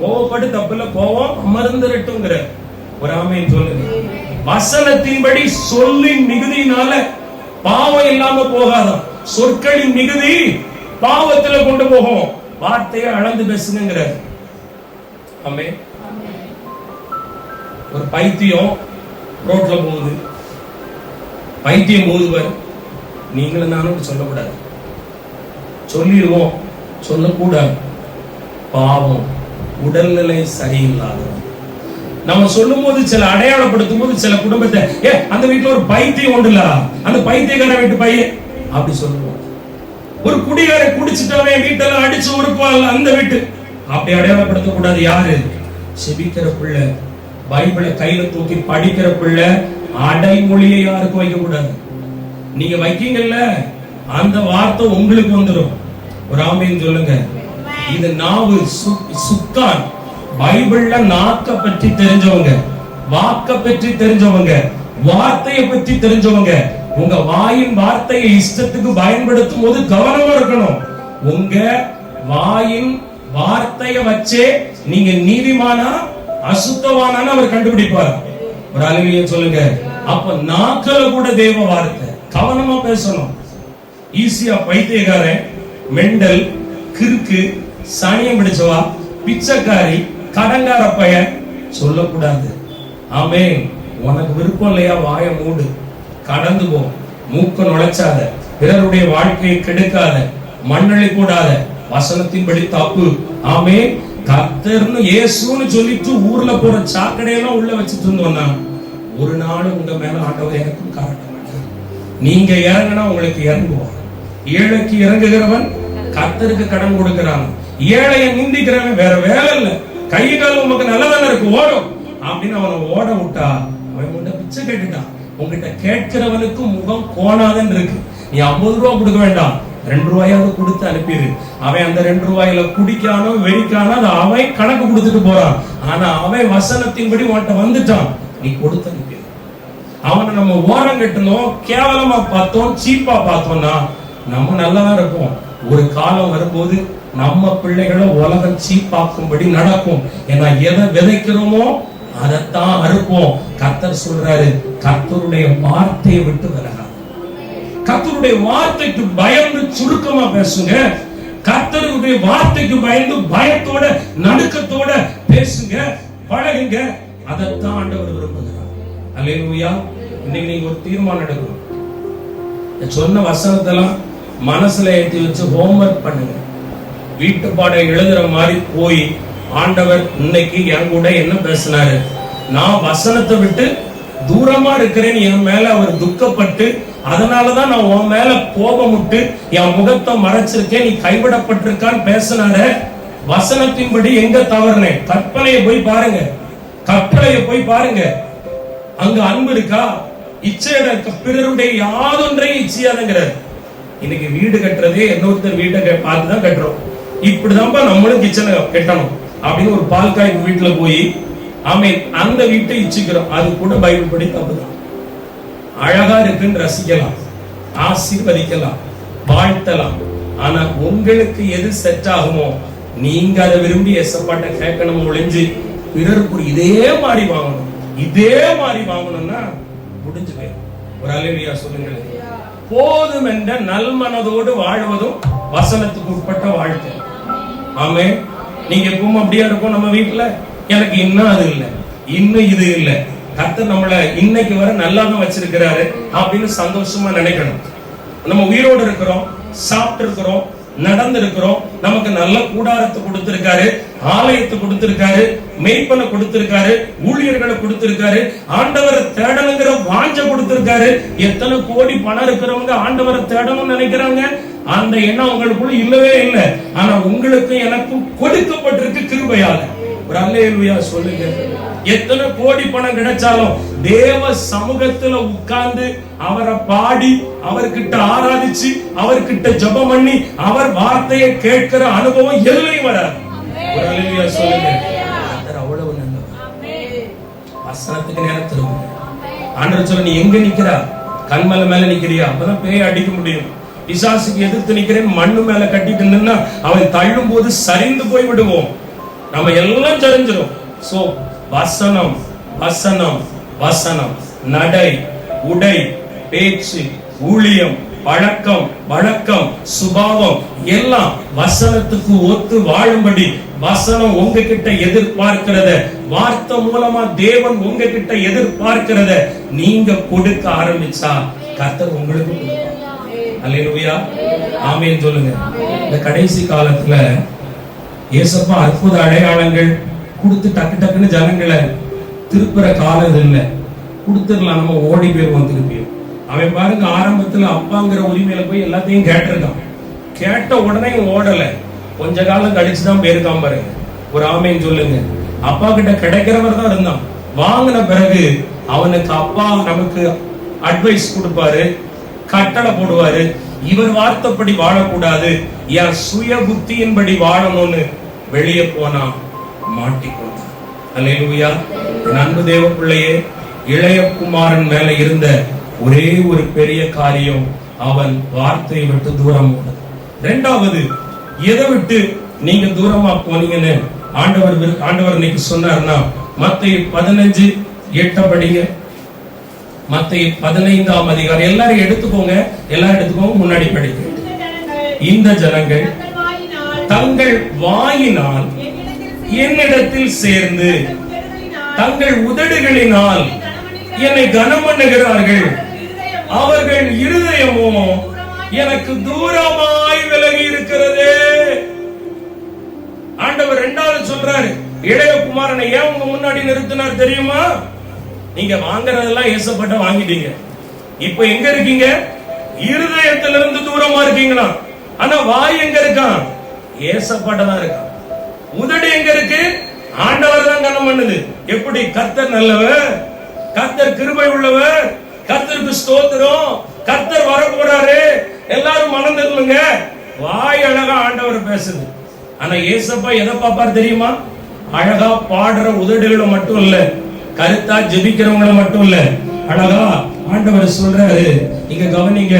கோவப்பட்டு தப்புல, கோவம் அமர்ந்துரட்டுங்கிற ஒரு ஆமென் சொல்லுங்க. வசனத்தின்படி சொல்லின் மிகுதியினால பாவம் இல்லாம போகாதான். சொற்களின் மிகுதி பாவத்துல கொண்டு போகும். வார்த்தையை அளந்து பேசுங்கிற. ஆமென். ஒரு பைத்தியம் ரோட்ல போகுது, பைத்தியம் போகுதுவர், நீங்களும் நானும் சொல்லக்கூடாது, சொல்லிடுவோம், சொல்லக்கூடாது. பாவம், உடல்நிலை சரியில்லாதவன். நம்ம சொல்லும் போது சில அடையாளப்படுத்தும் போது சில குடும்பத்தை, அந்த வீட்டுல ஒரு பைத்தியம் உண்டுல, அந்த பைத்தியக்கார வீட்டு பையன் அப்படி சொல்லுவோம். ஒரு குடிகார குடிச்சிட்டவன் வீட்டெல்லாம் அடிச்சு உருக்குவாங்க, அந்த வீட்டு அப்படி அடையாளப்படுத்த கூடாது. யாரு? செபிக்கிற பிள்ளை, பைபிளை கையில தூக்கி படிக்கிற பிள்ளை, அடைமொழியை யாருக்கும் வைக்க கூடாது. நீங்க வைக்கீங்கல்ல, அந்த வார்த்தை உங்களுக்கு வந்துடும். ஒரு ஆமென் சொல்லுங்க. இது நாவு சுக்கான். பைபிள்ல நாக்க பற்றி தெரிஞ்சவங்க, வாக்க பற்றி தெரிஞ்சவங்க, வார்த்தையை பற்றி தெரிஞ்சவங்க. உங்க வாயின் வார்த்தையை இஷ்டத்துக்கு பயன்படுத்தும் போது கவனமா இருக்கணும். உங்க வாயின் வார்த்தையை வச்சே நீங்க நீதிமானா அசுத்தவானான்னு அவர் கண்டுபிடிப்பார். ஒரு அல்லேலூயா சொல்லுங்க. அப்ப நாக்கல கூட தேவ வார்த்தை, கவனமா பேசணும். ஈஸியா பைத்தியக்காரன், மெண்டல், கிறுக்கு, சனியம் பிடிச்சவா, பிச்சைக்காரி, கடங்கார பையன் சொல்லக்கூடாது. ஆமென். உனக்கு விருப்பம் இல்லையா, வாயை மூடு, கடந்து போ, மூக்க நுழைச்சாத, பிறருடைய வாழ்க்கையை கெடுக்காத, மண்ணளி கூடாத, வசனத்தின்படி தப்பு. ஆமென். கர்த்தர்னு இயேசுன்னு சொல்லிட்டு ஊர்ல போற சாக்கடையெல்லாம் உள்ள வச்சுட்டு இருந்தோம்னா ஒரு நாள் உங்க மேல ஆண்டவர் எனக்கும் காட்ட மாட்டார். நீங்க இறங்கினா உங்களுக்கு இறங்குவார். ஏழைக்கு இறங்குகிறவன் கர்த்தருக்கு கடன் கொடுக்கிறான். ஏழையை நிந்திக்கிறவன் வேற வேலை இல்ல, கை காலம் உனக்கு நல்லதானே இருக்கு, ஓடும் அப்படின்னு அவனை ஓட விட்டா அவன் உன்கிட்ட பிச்சை கேட்டுட்டான். உங்ககிட்ட கேட்கிறவனுக்கு முகம் கோணாதன்னு இருக்கு. நீ 50 ரூபா கொடுக்க வேண்டாம், 2 ரூபாயாவது கொடுத்து அனுப்பிடு. அவன் அந்த 2 ரூபாயில குடிக்கானோ வெடிக்கானோ அது அவன் கணக்கு கொடுத்துட்டு போறான். ஆனா அவன் வசனத்தின்படி உன்கிட்ட வந்துட்டான், நீ கொடுத்து அனுப்பிடு. அவனை நம்ம ஓரம் கட்டணும், கேவலமா பார்த்தோம், சீப்பா பார்த்தோம்னா நம்ம நல்லாதான் இருப்போம். ஒரு காலம் வரும்போது நம்ம பிள்ளைகளை உலகம் சீப்பாக்கும்படி நடக்கும். ஏன்னா எதை விதைக்கிறோமோ அதைத்தான் அறுப்போம். கர்த்தர் சொல்றாரு, கர்த்தருடைய வார்த்தையை விட்டு விலகாது. கர்த்தருடைய வார்த்தைக்கு பயந்து சுருக்கமா பேசுங்க. கர்த்தருடைய வார்த்தைக்கு பயந்து பயத்தோட நடுக்கத்தோட பேசுங்க, பழகுங்க. அதைத்தான் ஆண்டவர் விரும்புகிறார். அல்லேலூயா. இன்னைக்கு நீங்க ஒரு தீர்மானம் எடுக்கணும். சொன்ன வசனத்தெல்லாம் மனசுல ஏற்றி வச்சு ஹோம்வொர்க் பண்ணுங்க. வீட்டு பாடம் எழுதுற மாதிரி போய், ஆண்டவர் இன்னைக்கு என் கூட என்ன பேசினாரு, நான் வசனத்தை விட்டு தூரமா இருக்கிறேன், என் மேல அவர் துக்கப்பட்டு அதனாலதான் நான் உன் மேல கோபமுட்டு என் முகத்தை மறைச்சிருக்கேன், நீ கைவிடப்பட்டிருக்கான்னு பேசினாரு. வசனத்தின்படி எங்க தவறுனேன், கற்பனையை போய் பாருங்க, கற்பனையை போய் பாருங்க. அங்க அன்பு இருக்கா, இச்சையோட பிறருடைய யாதொன்றையும் இச்சையாதுங்கிறார். இன்னைக்கு வீடு கட்டுறதே இன்னொருத்தர் வீட்டை பார்த்துதான் கட்டுறோம். இப்படிதான்ப்பா நம்மளும் கிச்சனை கட்டணும் அப்படின்னு ஒரு பால்காய் வீட்டுல போய் ஆமென் அந்த வீட்டை இச்சிக்கிறோம். அது கூட பைபிள் படி தப்புதான். அழகா இருக்குன்னு ரசிக்கலாம், ஆசீர்வதிக்கலாம், வாழ்த்தலாம். ஆனா உங்களுக்கு எது செட் ஆகுமோ நீங்க அதை விரும்பி எசப்பாட்ட கேட்கணும். ஒளிஞ்சு பிறருக்கு இதே மாதிரி வாங்கணும், இதே மாதிரி வாங்கணும்னா முடிஞ்சு போயிடும். ஒரு அல்லேலூயா சொல்லுங்க. போதும் என்ற நல்மனதோடு வாழ்வதும் வசனத்துக்கு உட்பட்ட வாழ்க்கை. ஆமே. நீங்க எப்பவும் அப்படியா இருக்கும் நம்ம வீட்டுல, எனக்கு இன்னும் அது இல்லை, இன்னும் இது இல்லை, கர்த்தர் நம்மள இன்னைக்கு வர நல்லாதான் வச்சிருக்கிறாரு அப்படின்னு சந்தோஷமா நினைக்கணும். நம்ம உயிரோடு இருக்கிறோம், சாப்பிட்டு இருக்கிறோம், நடந்து இருக்கிறோம், நமக்கு நல்ல கூடாரத்தை கொடுத்திருக்காரு, ஆலயத்தை கொடுத்திருக்காரு, மெய்ப்பனை கொடுத்திருக்காரு, ஊழியர்களை கொடுத்திருக்காரு, ஆண்டவரை தேடணுங்கிற வாஞ்ச கொடுத்திருக்காரு. எத்தனை கோடி பணம் இருக்கிறவங்க ஆண்டவரை தேடணும்னு நினைக்கிறாங்க, அந்த எண்ணம் உங்களுக்குள்ள இல்லவே இல்லை. ஆனா உங்களுக்கும் எனக்கும் கொடுக்கப்பட்டிருக்கு கிருபையால. ஒரு அல்லேலூயா சொல்லுங்க. எத்தனை கோடி பணம் கிடைச்சாலும் தேவ சமூகத்துல உட்கார்ந்து அவரை பாடி அவர்கிட்ட ஆராதிச்சு அவர்கிட்ட ஜெபம் பண்ணி அவர் வார்த்தையை கேட்கிற அனுபவம் எல்லையும் வராது. ஒரு அல்லேலூயா சொல்லுங்க. அவ்வளவு நல்லது. வசனத்துக்கு நேரம் திரும்ப ஆண்டவர் சொல்ல, நீ எங்க நிக்கிறா, கண்மலை மேல நிக்கிறியா, அப்பதான் பேய் அடிக்க முடியும். பிசாசுக்கு எதிர்த்து நிக்கிறேன் மண்ணு மேல கட்டிட்டு நின்னா அவன் தள்ளும் போது சரிந்து போய் விடுவோம். நம்ம எல்லாம் தெரிஞ்சிடும். சோ வசனம் வசனம் வசனம், நடை, உடை, பேச்சு, ஊழியம், பழக்கம், வழக்கம், சுபாவம் எல்லாம் வசனத்துக்கு ஒத்து வாழும்படி வசனம் உங்ககிட்ட எதிர்பார்க்கிறத, வார்த்தை மூலமா தேவன் உங்ககிட்ட எதிர்பார்க்கிறத நீங்க கொடுக்க ஆரம்பிச்சா கர்த்தர் உங்களுக்கு கொடுப்பார். அல்லேலூயா, ஆமென் சொல்லுங்க. இந்த கடைசி காலத்துல ஏசப்பா அற்புத அடையாளங்கள் கொடுத்து டக்கு டக்குன்னு ஜனங்களை திருப்புற காலம் இல்லை. கொடுத்துடலாம், நம்ம ஓடி போயிருவோம் திருப்பி. அவன் பாருங்க ஆரம்பத்துல அப்பாங்கிற உரிமையில போய் எல்லாத்தையும் கேட்டிருக்கான். கேட்ட உடனே ஓடல, கொஞ்ச காலம் கழிச்சுதான் போயிருக்கான் பாருங்க. ஒரு ஆமேன் சொல்லுங்க. அப்பா கிட்ட கிடைக்கிறவர் தான் இருந்தான். வாங்கின பிறகு அவனுக்கு அப்பா நமக்கு அட்வைஸ் கொடுப்பாரு, கட்டளை போடுவாரு. இவர் வார்த்தைப்படி வாழக்கூடாது, என் சுய புத்தியின்படி வாழணும்னு வெளியே போனா மாட்டிக்கொண்டான். அல்லேலூயா. அன்பு தேவ பிள்ளையே, இளைய குமாரன் மேல இருந்த ஒரே ஒரு பெரிய காரியம், அவன் வார்த்தையை விட்டு தூரம் போனது. இரண்டாவது, எதை விட்டு நீங்க தூரமா போனீங்கன்னு ஆண்டவர் இன்னைக்கு சொன்னார்னா, மத்தேயு 15:8 படிங்க. மத்தேயு 15ஆம் அதிகாரம். எல்லாரும் எடுத்துக்கோங்க, முன்னாடி படிங்க. இந்த ஜனங்கள் தங்கள் வாயினால் என்னிடத்தில் சேர்ந்து தங்கள் உதடுகளினால் என்னை கனமண்ணுகிறார்கள், அவர்கள் இருதயமோ எனக்கு தூரமாய் விலகி இருக்கிறது. ஆண்டவர் இரண்டாவது சொல்றாரு, இளைய குமாரனை ஏன் உங்க முன்னாடி நிறுத்தினார் தெரியுமா? நீங்க வாங்குறதெல்லாம் ஏசப்பட்ட வாங்கிட்டீங்க. இப்ப எங்க இருக்கீங்க? இருதயத்திலிருந்து தூரமா இருக்கீங்களா? ஆனா வாய் எங்க இருக்கான்? ஏசப்பட்ட தான் இருக்கான். உதடு எங்க இருக்கு? ஆண்டவர் தான் கனம் பண்ணுது. எப்படி? கர்த்தர் நல்லவர், கர்த்தர் கிருபை உள்ளவர், கர்த்தருக்கு ஸ்தோத்திரம், கர்த்தர் வர போறாரு, எல்லாரும் மனம் திரும்புங்க. வாய் அழகா ஆண்டவர் பேசுது. ஆனா ஏசப்பா எதை பாப்பார் தெரியுமா? அழகா பாடுற உதடுகளை மட்டும் இல்ல, கருத்தா ஜெபிக்கிறவங்கள மட்டும் இல்ல, அழகா ஆண்டவர் சொல்றாரு. நீங்க கவனிங்க,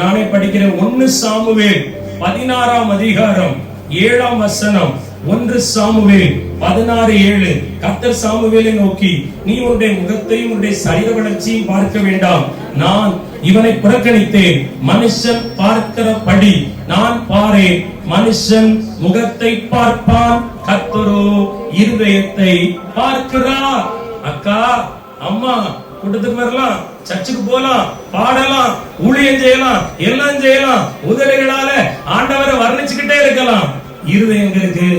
நானே படிக்கிறேன். 1 சாமுவேல் 16ஆம் அதிகாரம் 7ஆம் வசனம். 1 சாமுவேல் 16:7. கர்த்தர் சாமுவேலை நோக்கி, நீ உன்னுடைய முகத்தையும் உன்னுடைய சரீர வளர்ச்சியை பார்க்க வேண்டாம், நான் இவனை புறக்கணித்தேன். மனுஷன் பார்க்கிறபடி நான் பாரேன். மனுஷன் முகத்தை பார்ப்பான், கர்த்தரோ இருதயத்தை பார்க்கிறார். அக்கா, அம்மா, கூட்டத்துக்கு வரலாம், சர்ச்சுக்கு போலாம், பாடலாம், ஊழியம் செய்யலாம், எல்லாம் செய்யலாம், உதடுகளால ஆண்டவரை வர்ணிச்சுக்கிட்டே இருக்கலாம். இருதயம் இருக்கு,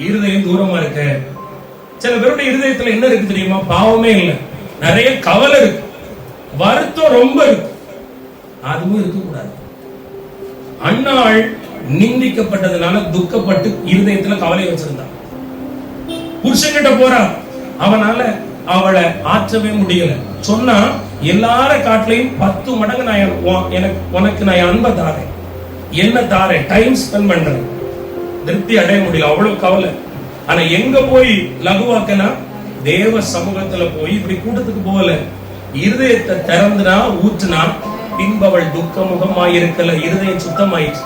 இருதயம் தூரமா இருக்கு. சில பேருடைய இருதயத்துல என்ன இருக்கு தெரியுமா? பாவமே இல்லை, நிறைய கவலை இருக்கு, வருத்தம் ரொம்ப இருக்கு. அதுவும் இருக்க கூடாது. அன்னாள் நிந்திக்கப்பட்டதுனால துக்கப்பட்டு இருதயத்துல கவலை வச்சிருந்தான். புருஷன்கிட்ட போறா, அவனால அவளை ஆற்றவே முடியல. சொன்னா எல்லார காட்டிலையும் 10 மடங்கு உனக்கு நான் அன்பை தாரேன், என்ன தாரேன், டைம் ஸ்பெண்ட் பண்றேன். திருப்தி அடைய முடியல, அவ்வளவு கவலை. ஆனா எங்க போய் லகுவாக்கனா? தேவ சமூகத்துல போய். இப்படி கூட்டத்துக்கு போகல, இருதயத்தை திறந்துனா ஊற்றுனா, பின்பு அவள் துக்க முகமாய் இருக்கல, இருதயம் சுத்தமாயிடுச்சு.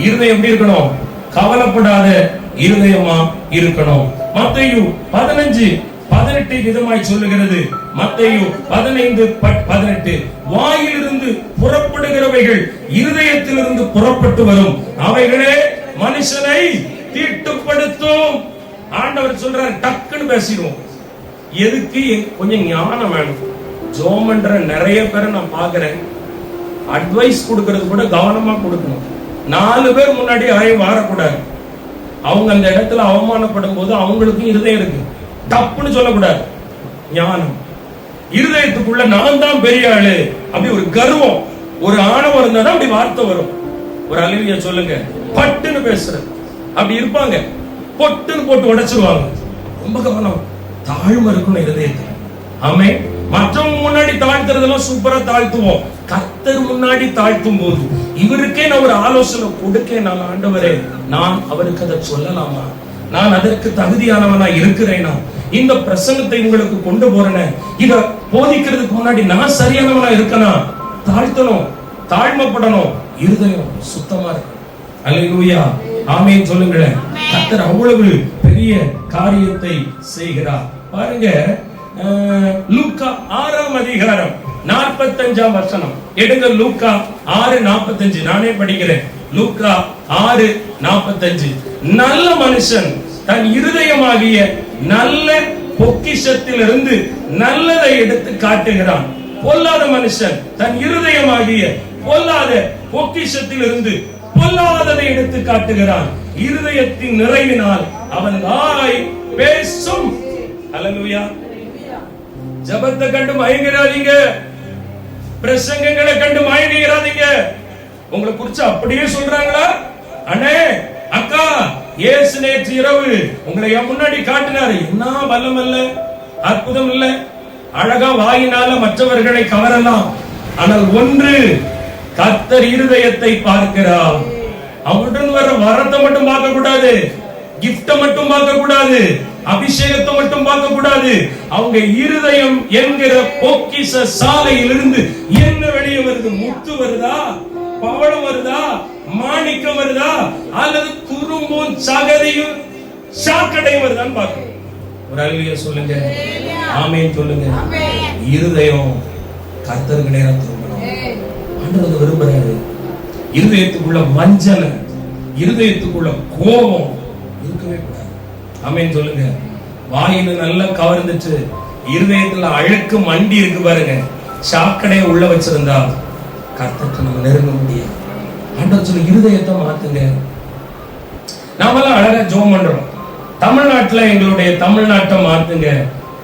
இருதயம் எப்படி இருக்கணும்? கவலைப்படாத இருதயமா இருக்கணும். மத்தேயு 15:18 விதமாய் சொல்லுகிறது. மத்தேயு 15:18, வாயிலிருந்து புறப்படுகிறவைகள் இருதயத்திலிருந்து புறப்பட்டு வரும், அவைகளே மனுஷனை தீட்டுப்படுத்தும். ஆண்டவர் சொல்றார், டக்குன்னு பேசிடுவோம். எதுக்கு? கொஞ்சம் ஞானம் வேணும். ஜோமன்ற நிறைய பேரை நான் பாக்குறேன், அட்வைஸ் கொடுக்கறது கூட கவனமா கொடுக்கணும். 4 பேர் முன்னாடி யாரையும் வாரக்கூடாது. அவங்க அந்த இடத்துல அவமானப்படும் போது அவங்களுக்கும் இருதயம் இருக்கு, தப்புன்னு சொல்லக்கூடாது. ஞானம். இருதயத்துக்குள்ள நான் தான் பெரிய ஆளு அப்படி ஒரு கர்வம், ஒரு ஆணவம் இருந்தா தான் அப்படி வார்த்தை வரும். ஒரு அல்லேலூயா சொல்லுங்க. பட்டுன்னு பேசுறது அப்படி இருப்பாங்க, பொட்டுன்னு போட்டு உடைச்சிருவாங்க. ரொம்ப கவனம், தாழ்மை இருக்கணும் இருதயத்துல. ஆமென். மற்றவங்க முன்னாடி தாழ்த்துறதெல்லாம் சூப்பரா தாழ்த்துவோம், கர்த்தர் முன்னாடி தாழ்த்தும் போது இவருக்கே நான் ஒரு ஆலோசனை கொடுக்கேன். நான் ஆண்டவரே, நான் அவருக்கு அதை சொல்லலாமா? நான் அதற்கு தகுதியானவனா இருக்கிறேனா? இந்த பிரசங்கத்தை உங்களுக்கு கொண்டு போறேன், இத போதிக்கிறதுக்கு முன்னாடி நான் சரியானவனா இருக்கனா? தாழ்த்தணும், தாழ்மைப்படணும். இருதயம் சுத்தமா இருக்கு. அல்லேலூயா, ஆமென் சொல்லுங்களேன். கர்த்தர் அவ்வளவு பெரிய காரியத்தை செய்கிறார். பாருங்க, லூக்கா 6ஆம் அதிகாரம் 45ஆம் வசனம் எடுங்க. லூக்கா 6:45 நானே படிக்கிறேன். லூக்கா 6:45. நல்ல மனுஷன் தன் இருதயமாகிய நல்ல பொக்கிஷத்திலிருந்து நல்லதை எடுத்து காட்டுகிறான். பொல்லாத மனுஷன் தன் இருதயமாகிய பொல்லாத பொக்கிஷத்திலிருந்து பொல்லாததை எடுத்து காட்டுகிறான். இருதயத்தின் நிறைவினால் அவன் வாய் பேசும். அல்லேலூயா. ஜபத்தை கண்டு மயங்கிறாதீங்க, பிரசங்கங்களை கண்டு மயங்கிறாதீங்க. உங்களை குறிச்சு அப்படியே சொல்றாங்களா? அண்ணே, அக்கா, இயேசு நேற்று இரவு உங்களை என் முன்னாடி காட்டினாரு. என்ன வல்லம் இல்ல, அற்புதம் இல்ல, அழகா வாயினால மற்றவர்களை கவரலாம். ஆனால் ஒன்று, கர்த்தர் இருதயத்தை பார்க்கிறார். அவருடன் வர வரத்தை மட்டும் பார்க்க கூடாது, கிஃப்ட மட்டும் பார்க்க கூடாது, அபிஷேகத்தை மட்டும் பார்க்க கூடாது. அவங்க இருதயம் என்கிற பொக்கிஷ சாலையிலிருந்து என்ன வெளியே வருது? முத்து வருதா, பவளம் வருதா, மாணிக்கம் வருதா, அல்லது துரும்பும் சகதியும் சாக்கடையும் வருதான்னு பார்க்கணும். ஒரு அல்லேலூயா சொல்லுங்க, ஆமென் சொல்லுங்க. இருதயம் கர்த்தருக்கு நேரா திரும்பணும். ஆண்டவர் விரும்புறாரு. இருதயத்துக்குள்ள வஞ்சனை, இருதயத்துக்குள்ள கோபம் இருக்கவே கூடாது. ஆமென் சொல்லுங்க. வாயில நல்லா கவர்ந்துட்டு இருதயத்துல அழுக்கு மண்டி இருக்கு பாருங்க, சாக்கடையை உள்ள வச்சிருந்தா கர்த்தருக்கு நம்ம நெருங்க முடியாது. ஆண்டவர் சொல்ல இருதயத்தை மாத்துங்க. நாமெல்லாம் அழகா ஜெபம் பண்றோம். தமிழ்நாட்டுல எங்களுடைய தமிழ்நாட்டை மாத்துங்க,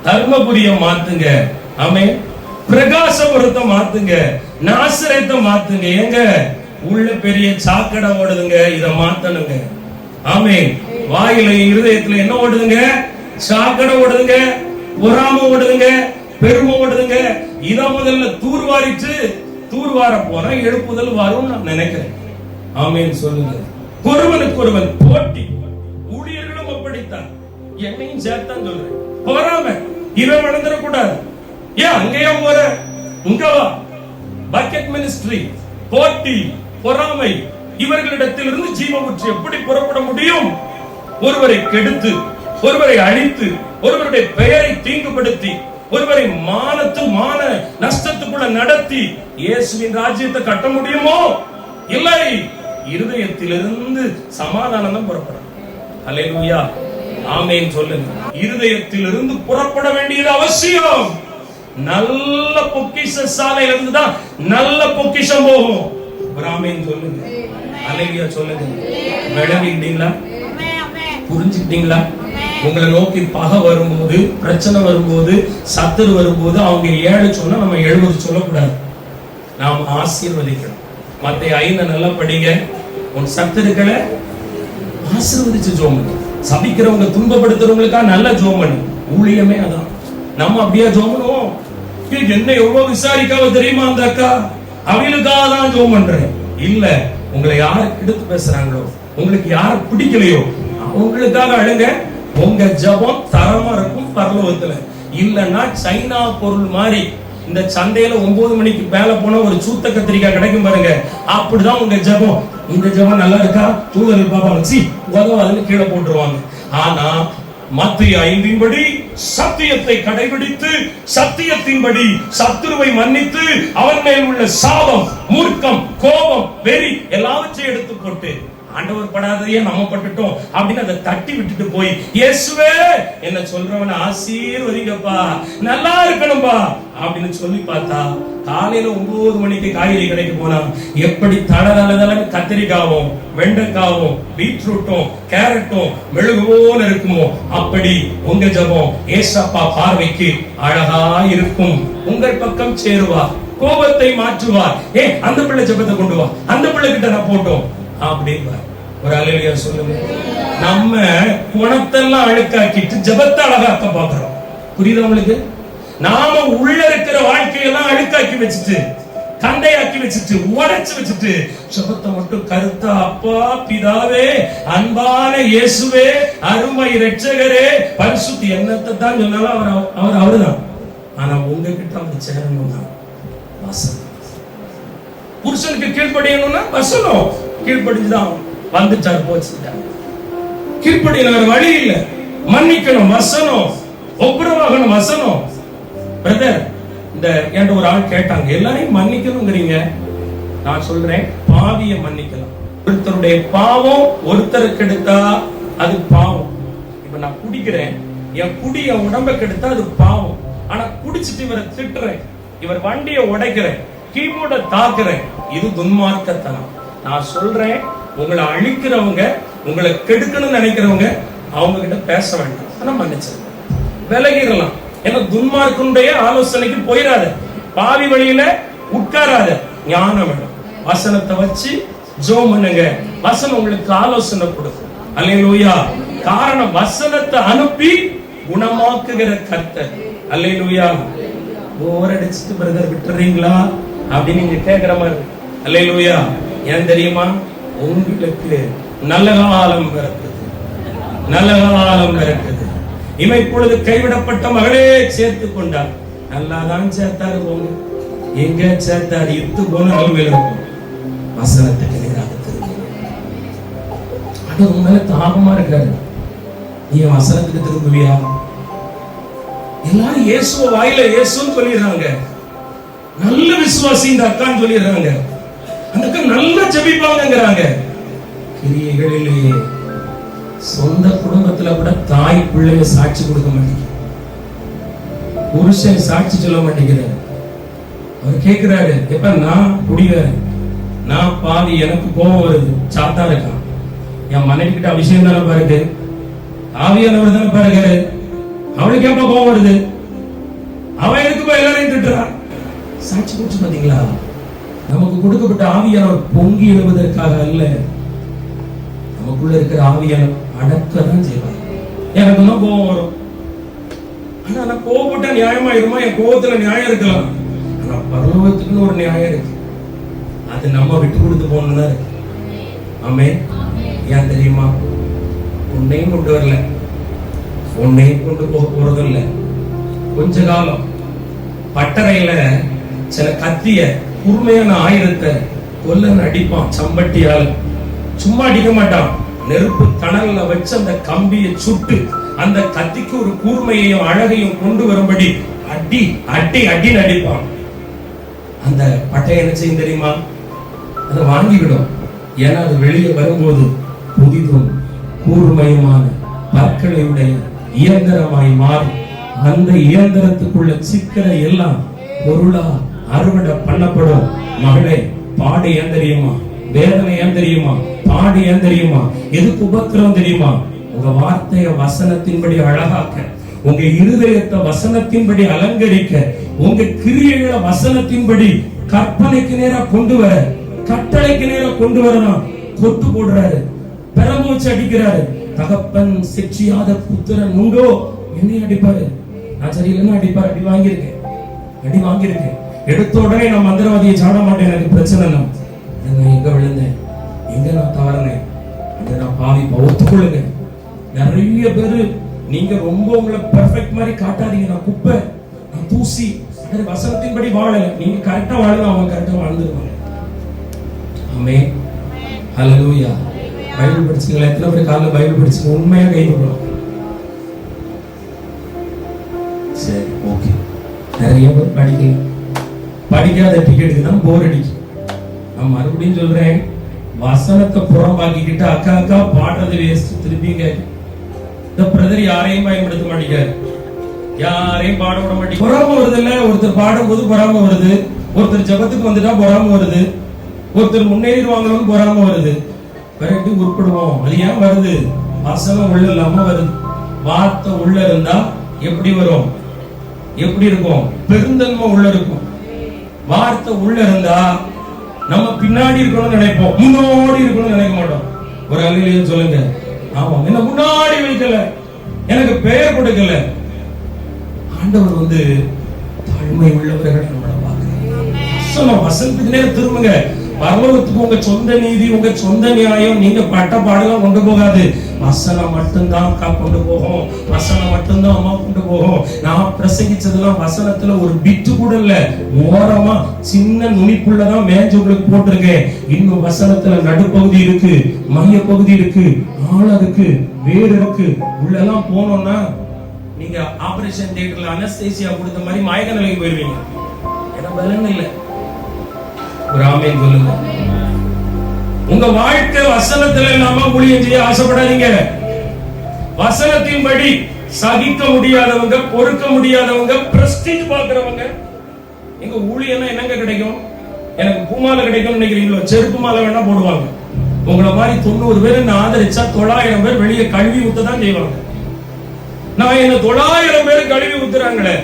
தர்மபுரியை மாத்துங்க, ஆமென், பிரகாசபுரத்தை மாத்துங்க, நாசரேத்தை மாத்துங்க. எங்க உள்ள பெரிய சாக்கடை ஓடுதுங்க, இத மாத்தணுங்க. ஆமென். வாயில இருதயத்துல என்ன ஓடுதுங்க? சாக்கடை ஓடுதுங்க, பொறாமை ஓடுதுங்க, பெருமை ஓடுதுங்க. இத முதல்ல தூர்வாரிச்சு, தூர்வார போனா எழுப்புதல் வரும் நான் நினைக்கிறேன். ஆமென் சொல்லுங்க. ஒருவனுக்கு ஒருவன் போட்டி, ஊழியர்களும் அப்படித்தான், என்னையும் சேர்த்தான் சொல்றேன். பொறாமை, இவன் வளர்ந்துடக்கூடாது. ஏன் அங்கேயே போற, இங்க வா. பக்கெட் மினிஸ்ட்ரி, போட்டி, பொறாமை, இவர்களிடத்திலிருந்து ஜீவ ஊற்று எப்படி புறப்பட முடியும்? ஒருவரை கெடுத்து, ஒருவரை அழித்து, ஒருவருடைய பெயரை தீங்குபடுத்தி, ஒருவரை மான நஷ்டத்துக்குள்ள நடத்தி இயேசுவின் ராஜ்யத்தை கட்ட முடியுமோ? இல்லை. இருதயத்திலிருந்து சமாதானம் தான் புறப்படும். அல்லேலூயா, ஆமென் சொல்லுங்க. இருதயத்திலிருந்து புறப்பட வேண்டியது அவசியம். நல்ல பொக்கிஷ சாலையிலிருந்து தான் நல்ல பொக்கிஷம் போகும். ஆமென் சொல்லுங்க. அல்லேலூயா சொல்லுங்க. விளங்கிட்டீங்களா? புரிஞ்சுக்கிட்டீங்களா? உங்களை நோக்கி பகை வரும்போது, பிரச்சனை வரும்போது, சத்துரு வரும்போது அவங்க 7 சொன்னா நம்ம 70 சொல்லக்கூடாது. நாம் ஆசீர்வதிக்கணும். மத்தேயு 5 நல்லா படிங்க. உன் சத்துருக்களை ஆசீர்வதிச்சு ஜெபம் பண்ணு. சபிக்கிறவங்க, துன்பப்படுத்துறவங்களுக்கா நல்ல ஜெபம் பண்ணு. ஊழியமே அதான். நம்ம அப்படியே ஜெபம் பண்ணுவோம். என்ன எவ்வளவு விசாரிக்காம தெரியுமா அந்த அக்கா, அவங்களுக்காக தான் ஜெபம் பண்றேன். இல்ல, உங்களை யாரு எடுத்து பேசுறாங்களோ, உங்களுக்கு யார பிடிக்கலையோ அவங்களுக்காக அழுங்க. உங்க ஜெபம் தரமா இருக்கும் பரலோகத்துல. இல்லன்னா சைனா பொருள் மாதிரி இந்த சந்தையில 9 மணிக்கு மேல போனா ஒரு சூத்த கத்திரிக்காய் கிடைக்கும் பாருங்க, அப்படிதான் உங்க ஜெபம். இந்த ஜெபம் நல்லா இருக்கா, தூதர்கள் பாப்பாங்க, சி உதவாதுன்னு கீழே போட்டுருவாங்க. ஆனா மத்தேயு 5 படி சத்தியத்தை கடைபிடித்து, சத்தியத்தின்படி சத்துருவை மன்னித்து, அவன் மேல் உள்ள சாபம், மூர்க்கம், கோபம், வெறி எல்லாவற்றையும் எடுத்து போட்டு, ஆண்டவர் படாதையே நம்ம பட்டுட்டோம் அப்படின்னு அதை தட்டி விட்டுட்டு போய், இயேசுவே என்ன சொல்றவன ஆசீர்வதிங்கப்பா, நல்லா இருக்கணும்பா அப்படின்னு சொல்லி பார்த்தா, காலையில 9 மணிக்கு காய்கறி கடைக்கு போனா எப்படி தளதளன்னு கத்திரிக்காவும், வெண்டைக்காவும், பீட்ரூட்டும், கேரட்டும் மெழுகு போல இருக்குமோ அப்படி உங்க ஜெபம் ஏசப்பா பார்வைக்கு அழகா இருக்கும். உங்கள் பக்கம் சேருவார், கோபத்தை மாற்றுவார். அந்த பிள்ளை ஜெபத்தை கொண்டு வா, அந்த பிள்ளை கிட்ட நான் போட்டோம் அப்படின்னு ஒரு அல்லேலூயா சொல்லுங்க. நம்ம குணத்தெல்லாம் அழுக்காக்கிட்டு ஜெபத்தை அழகாக்க பாக்குறோம். புரியுது உங்களுக்கு? நாம உள்ள இருக்கிற வாழ்க்கையெல்லாம் அழுக்காக்கி வச்சுட்டு, கண்டையாக்கி வச்சுட்டு, உடைச்சு வச்சுட்டு, ஜெபத்தை மட்டும் கருத்தா, அப்பா பிதாவே, அன்பான இயேசுவே, அருமை இரட்சகரே, பரிசுத்த என்னத்தை தான் சொன்னாலும் அவருதான். ஆனா உங்ககிட்ட அவர் சேரணும் தான் வாசம். புருஷனுக்கு கீழ்ப்படியணும்னா வசனம் கீழ்ப்படிஞ்சுதான் வந்துட்டார், போச்சுட்டார். கீழ்ப்படிய வழி இல்ல, மன்னிக்கணும் வசனம், ஒப்புரவாகணும் வசனம். பிரதர், இந்த என்ற ஒரு ஆள் கேட்டாங்க, எல்லாரையும் மன்னிக்கணுங்கிறீங்க. நான் சொல்றேன், பாவிய மன்னிக்கலாம். ஒருத்தருடைய பாவம் ஒருத்தருக்கு எடுத்தா அது பாவம். இப்ப நான் குடிக்கிறேன், என் குடி என் உடம்ப கெடுத்தா அது பாவம். ஆனா குடிச்சிட்டு இவரை திட்டுறேன், இவர் வண்டியை உடைக்கிறேன், கீபோர்ட தாக்குறேன், இது துன்மார்க்கத்தனம். நான் சொல்றேன், உங்களை அழிக்கிறவங்க, உங்களை கெடுக்கணும்னு நினைக்கிறவங்க அவங்க கிட்ட பேச வேண்டாம், ஆனா மன்னிச்சிருங்க, விலகிடலாம். ஏன்னா துன்மார்க்கனுடைய ஆலோசனைக்கு போயிடாத, பாவி வழியில உட்காராத, ஞானம் வேணும். வசனத்தை வச்சு ஜெபம் பண்ணுங்க, வசனம் உங்களுக்கு ஆலோசனை கொடுக்கும். அல்லேலூயா. காரணம், வசனத்தை அனுப்பி குணமாக்குகிற கர்த்தர். அல்லேலூயா. போர் அடிச்சுட்டு பிரதர் விட்டுறீங்களா அப்படின்னு நீங்க கேட்கிற மாதிரி. அல்லேலூயா. ஏன் தெரியுமா? உங்களுக்கு நல்ல காலம் பிறக்குது, நல்ல காலம் பிறக்குது. இமை இப்பொழுது கைவிடப்பட்ட மகளே சேர்த்து கொண்டார். நல்லாதான் சேர்த்தாரு, போங்க எங்க சேர்த்தாரு, இத்து போன நிலைமையில இருக்கும். வசனத்துக்கு நேராக திரும்ப. அது உண்மையில தாகமா இருக்காரு, நீ வசனத்துக்கு திரும்புவியா? எல்லாரும் இயேசுவ வாயில இயேசுன்னு சொல்லிடுறாங்க, நல்ல விசுவாசி இந்த அக்கான்னு சொல்லிடுறாங்க, அந்த அக்கா நல்லா ஜெபிப்பாங்கங்கறாங்க. கிரியைகளிலேயே சொந்த குடும்பத்துல கூட தாய் பிள்ளைய சாட்சி கொடுக்க மாட்டேங்குது, புருஷன் சாட்சி சொல்ல மாட்டேங்கிறாரு. அவர் கேட்கிறாரு, எப்ப நான் குடிக்கிறேன், நான் பாதி, எனக்கு கோபம் வருது, சாத்தா இருக்கான், என் மனைவி கிட்ட அபிஷேகம் தானே பாருங்க, ஆவியானவர் தானே பாருங்க, அவளுக்கு எப்ப கோபம் வருது, அவன் எதுக்கு எல்லாரையும் திட்டுறான்? சாட்சி கொடுத்து பாத்தீங்களா? நமக்கு கொடுக்கப்பட்ட ஆவியானவர் பொங்கி எழுவதற்காக அல்ல, நமக்குள்ள இருக்கிற ஆவியானவர் அடக்கதான் செய்வார். எனக்கு தான் கோபம் வரும், ஆனா நான் கோபப்பட்டா நியாயமாயிருமா? என் கோபத்துல நியாயம் இருக்கலாம், ஆனா பரலோகத்துக்குன்னு ஒரு நியாயம் இருக்கு, அது நம்ம விட்டு கொடுத்து போகணும்னு தான் இருக்கு. ஆமே. ஏன் தெரியுமா? உன்னையும் கொண்டு வரல, உன்னையும் கொண்டு போக போறதும் இல்ல. கொஞ்ச காலம் பட்டறையில சில கத்திய கூர்மையான ஆயுதத்தை கொல்லன் அடிப்பான் சம்பட்டியால், சும்மா அடிக்க மாட்டான், நெருப்பு தணல்ல வச்சு அந்த கம்பியை சுட்டு அந்த கத்திக்கு ஒரு கூர்மையையும் அழகையும் கொண்டு வரும்படி அடி அடி அடி அடிப்பான். அந்த பட்டை என்ன செய்யும் தெரியுமா? அதை வாங்கிவிடும். ஏன்னா அது வெளியே வரும்போது புதிதும் கூர்மையுமான பற்களையுடைய இயந்திரமாய் மாறி அந்த இயந்திரத்துக்குள்ள சிக்கலை எல்லாம் பொருளா அறுவடை பண்ணப்படும். மகளே, பாடு ஏன் தெரியுமா? வேதனை ஏன் தெரியுமா? பாடு ஏன் தெரியுமா? எதுக்கு உபத்திரம் தெரியுமா? உங்க வார்த்தைய வசனத்தின்படி அழகாக்க, உங்க இருதயத்தை வசனத்தின்படி அலங்கரிக்க, உங்க கிரியைகளை வசனத்தின்படி கற்பனைக்கு நேரா கொண்டு வர, கட்டளைக்கு நேரா கொண்டு வரலாம். கொட்டு போடுறாரு, பெரம்பு வச்சு அடிக்கிறாரு. தகப்பன் சிக்ஷியாத புத்திரன் உண்டோ? என்னையும் அடிப்பாரு, நான் சரியில்லைன்னா அடிப்பாரு. அடி வாங்கியிருக்கேன், அடி வாங்கியிருக்கேன். எடுத்த உடனே நான் மந்திரவாதியை சாட மாட்டேன், எனக்கு பிரச்சனை இல்லை. நான் எங்க விழுந்தேன், எங்க நான் தவறினேன், அங்க நான் பாவி ஒத்துக்கொள்ளுங்க. நிறைய பேரு நீங்க ரொம்ப உங்களை பெர்ஃபெக்ட் மாதிரி காட்டாதீங்க. நான் குப்பை, நான் தூசி, வசனத்தின்படி வாழல. நீங்க கரெக்டா வாழலாம், அவங்க கரெக்டா வாழ்ந்துருவாங்க. ஆமென். ஹல்லேலூயா. பைபிள் படிச்சீங்களா? எத்தனை பேர் காலைல பைபிள் படிச்சீங்க? உண்மையா கை தூக்கலாம். சரி, ஓகே. நிறைய பேர் படிக்கலாம், படிக்காத டிக்கெட்டுக்கு தான் போர் அடிக்கும். நான் மறுபடியும் சொல்றேன், வசனத்தை புறம்பாக்கிக்கிட்டு அக்கா அக்கா பாடுறது வேஸ்ட். திருப்பிங்க இந்த பிரதர் யாரையும் பயன்படுத்த மாட்டேங்காரு, யாரையும் பாட விட மாட்டேங்க. பொறாம வருது இல்ல? ஒருத்தர் பாடும்போது பொறாம வருது, ஒருத்தர் ஜபத்துக்கு வந்துட்டா பொறாம வருது, ஒருத்தர் முன்னேறிடுவாங்கன்னு பொறாம வருது. பிறகு உருப்படுவோம். அது ஏன் வருது? வசனம் உள்ள இல்லாம வருது. வார்த்தை உள்ள இருந்தா எப்படி வரும்? எப்படி இருக்கும்? பெருந்தன்மை உள்ள இருக்கும். வார்த்தை உள்ள இருந்தா நம்ம பின்னாடி இருக்கணும்னு நினைப்போம், முன்னாடி இருக்கணும்னு நினைக்க மாட்டோம். ஒரு அலையிலேயே சொல்லுங்க, ஆமா, என்ன முன்னாடி வைக்கல, எனக்கு பெயர் கொடுக்கல. ஆண்டவர் தாழ்மை உள்ளவர்கள் நம்மளை பார்க்க. வசனத்துக்கு நேரம் திரும்புங்க. பரலோகத்துக்கு உங்க சொந்த நீதி, உங்க சொந்த நியாயம், நீங்க பட்ட பாடலாம் கொண்டு போகாது. வசனம் மட்டும்தான் கொண்டு போகும். வசனம் மட்டும்தான் அம்மா கொண்டு போகும். நான் பிரசங்கிச்சதெல்லாம் வசனத்துல ஒரு பிட்டு கூட இல்ல, ஓரமா சின்ன நுனிப்புள்ளதான் மேஞ்சு உங்களுக்கு போட்டிருக்கேன். இன்னும் வசனத்துல நடுப்பகுதி இருக்கு, மைய பகுதி இருக்கு, ஆழம் இருக்கு, வேறு இருக்கு. உள்ளெல்லாம் போனோம்னா நீங்க ஆபரேஷன் தியேட்டர்ல அனஸ்தேசியா கொடுத்த மாதிரி மயக்க நிலைக்கு போயிருவீங்க. ஏன்னா பலன் இல்லை. ஒரு ஆமென் சொல்லுங்க. உங்க வாழ்க்கை வசனத்துல இல்லாம ஊழியம் செய்ய ஆசைப்படாதீங்க. வசனத்தின்படி சகிக்க முடியாதவங்க, பொறுக்க முடியாதவங்க, பிரஸ்டீஜ் பாக்குறவங்க, எங்க ஊழியம்னா என்னங்க கிடைக்கும்? எனக்கு பூமாலை கிடைக்கும் நினைக்கிறீங்களோ? செருப்பு மாலை வேணா போடுவாங்க. உங்களை மாதிரி 90 பேர் என்ன ஆதரிச்சா 900 பேர் வெளியே கழுவி ஊத்ததான் செய்வாங்க. நான் என்ன 900 பேர் கழுவி ஊத்துறாங்களே,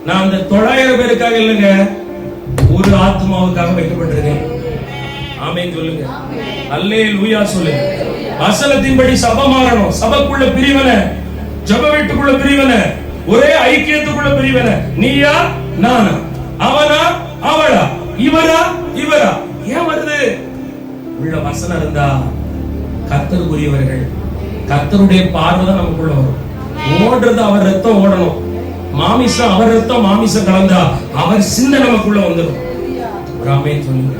நான் அந்த 900 பேருக்காக இல்லைங்க, ஒரு ஆத்மாவுக்காக வைக்கப்பட்டிருக்கேன். ஆமென் சொல்லுங்க. அல்லேலூயா சொல்லுங்க. வசனத்தின்படி சபை மாறணும். சபைக்குள்ள பிரிவினை, ஜெப வீட்டுக்குள்ள பிரிவினை, ஒரே ஐக்கியத்துக்குள்ள பிரிவினை. நீயா நானா, அவனா அவளா, இவரா இவரா, ஏன் வருது? உள்ள வசனம் இருந்தா கர்த்தருக்குரியவர்கள், கர்த்தருடைய பார்வை தான் நமக்குள்ள வரும். ஓடுறது அவர் ரத்தம் ஓடணும். மாமிசம் அவர் ரத்தம் மாமிசம் கலந்தா அவர் சிந்தை நமக்குள்ள வந்துடும். ஆமென் சொல்லுங்க.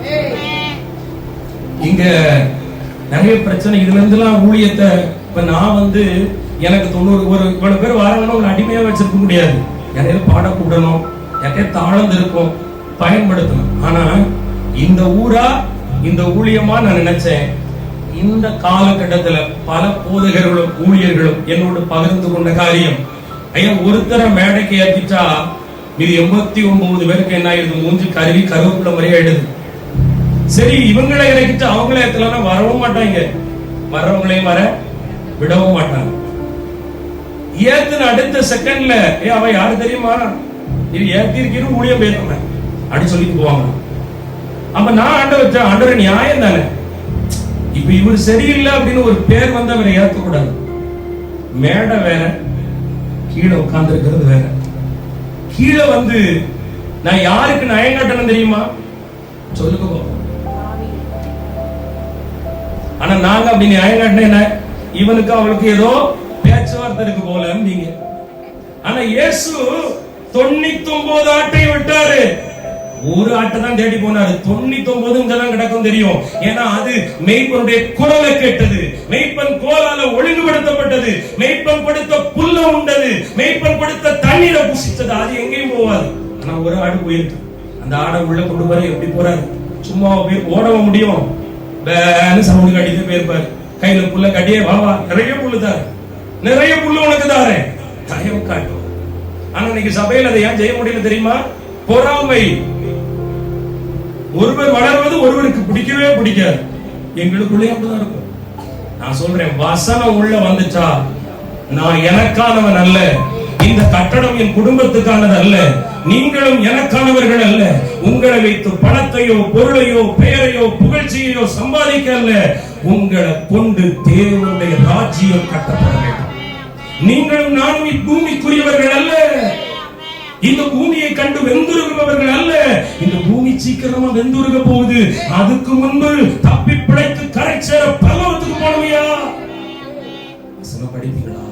இங்க நிறைய பிரச்சனை. இதுல இருந்துலாம் ஊழியத்தை இப்ப நான் எனக்கு 90 இவ்வளவு பேர் வரணும்னு ஒரு அடிமையா வச்சிருக்க முடியாது. யாரையும் பாடக்கூடணும், யாரையும் தாழ்ந்து இருக்கும், பயன்படுத்தணும். ஆனா இந்த ஊரா இந்த ஊழியமா நான் நினைச்சேன். இந்த காலகட்டத்துல பல போதகர்களும் ஊழியர்களும் என்னோடு பகிர்ந்து கொண்ட காரியம், ஐயா ஒருத்தர மேடைக்கு ஏற்றிட்டா இது 89 பேருக்கு என்ன ஆயிடுது? மூஞ்சி கருவி கருவேப்பிலை மாதிரி ஆயிடுது. சரி, இவங்களை இறக்கிட்டு அவங்களே ஏத்தலாம், வரவும் மாட்டாங்க, வர்றவங்களையும் வர விடவும் மாட்டாங்க. ஏத்துன அடுத்த செகண்ட்ல அவ யாரு தெரியுமா, இது ஏத்திருக்கிற ஊழியம் பேசுறாங்க அப்படி சொல்லிட்டு போவாங்க. அப்ப நான் ஆண்டவர் நியாயம் தானே, இப்ப இவர் சரியில்லை அப்படின்னு ஒரு பேர் வந்து அவரை ஏற்கக்கூடாது. மேடை வேற, கீழே உட்கார்ந்து இருக்கிறது வேற. கீழே நான் யாருக்கு நயம் காட்டணும் தெரியுமா? சொல்லுங்க பாப்போம். ஆனா நாங்க அப்படி நியாயம் காட்டின இவனுக்கு அவளுக்கு ஏதோ பேச்சுவார்த்தை இருக்கு போல நீங்க. ஆனா இயேசு 99 ஆட்டை விட்டாரு, ஒரு ஆட்டை தான் தேடி போனாரு. 99 இங்கதான் கிடக்கும் தெரியும். ஏன்னா அது மெய்ப்பனுடைய குரலை கேட்டது, மெய்ப்பன் கோலால ஒழுங்குபடுத்தப்பட்டது, மெய்ப்பன் கொடுத்த புல்ல உண்டது, மெய்ப்பன் கொடுத்த தண்ணீரை புசித்தது. அது எங்கேயும் போவாது. ஆனா ஒரு ஆடு போயிருக்கு. அந்த ஆடை உள்ள கொண்டு வர எப்படி போறாரு? சும்மா போய் ஓடவும் முடியும்? சவுண்டு கட்டிட்டு போயிருப்பாரு. கையில புல்ல கட்டியே வாவா, நிறைய புல்லு தாரு, நிறைய புல்லு உனக்கு தாரு, தயவு காட்டும். ஆனா இன்னைக்கு சபையில் அதை ஏன் செய்ய முடியல தெரியுமா? பொறாமை. ஒருவர் வளர்வது ஒருவருக்கு பிடிக்கவே பிடிக்காது. எங்களுக்குள்ளே அப்படிதான் இருக்கும். நான் சொல்றேன், வசனம் உள்ள வந்துச்சா, நான் எனக்கானவன் அல்ல, இந்த கட்டடம் என் குடும்பத்துக்கானது அல்ல, நீங்களும் எனக்கானவர்கள் அல்ல, உங்களை வைத்து பணத்தையோ பொருளையோ பெயரையோ புகழ்ச்சியையோ சம்பாதிக்க அல்ல, உங்களை கொண்டு தேவனுடைய ராஜ்யம் கட்டப்பட வேண்டும். நீங்களும் நானும் இப்பூமிக்குரியவர்கள் அல்ல, இந்த பூமியை கண்டு வெந்துருகுபவர்கள் அல்ல. இந்த பூமி சீக்கிரமா வெந்துருக போகுது. அதுக்கு முன்பு தப்பி பிழைத்து கரை சேர பரலோகத்துக்கு போனவையா? படிப்பீங்களா?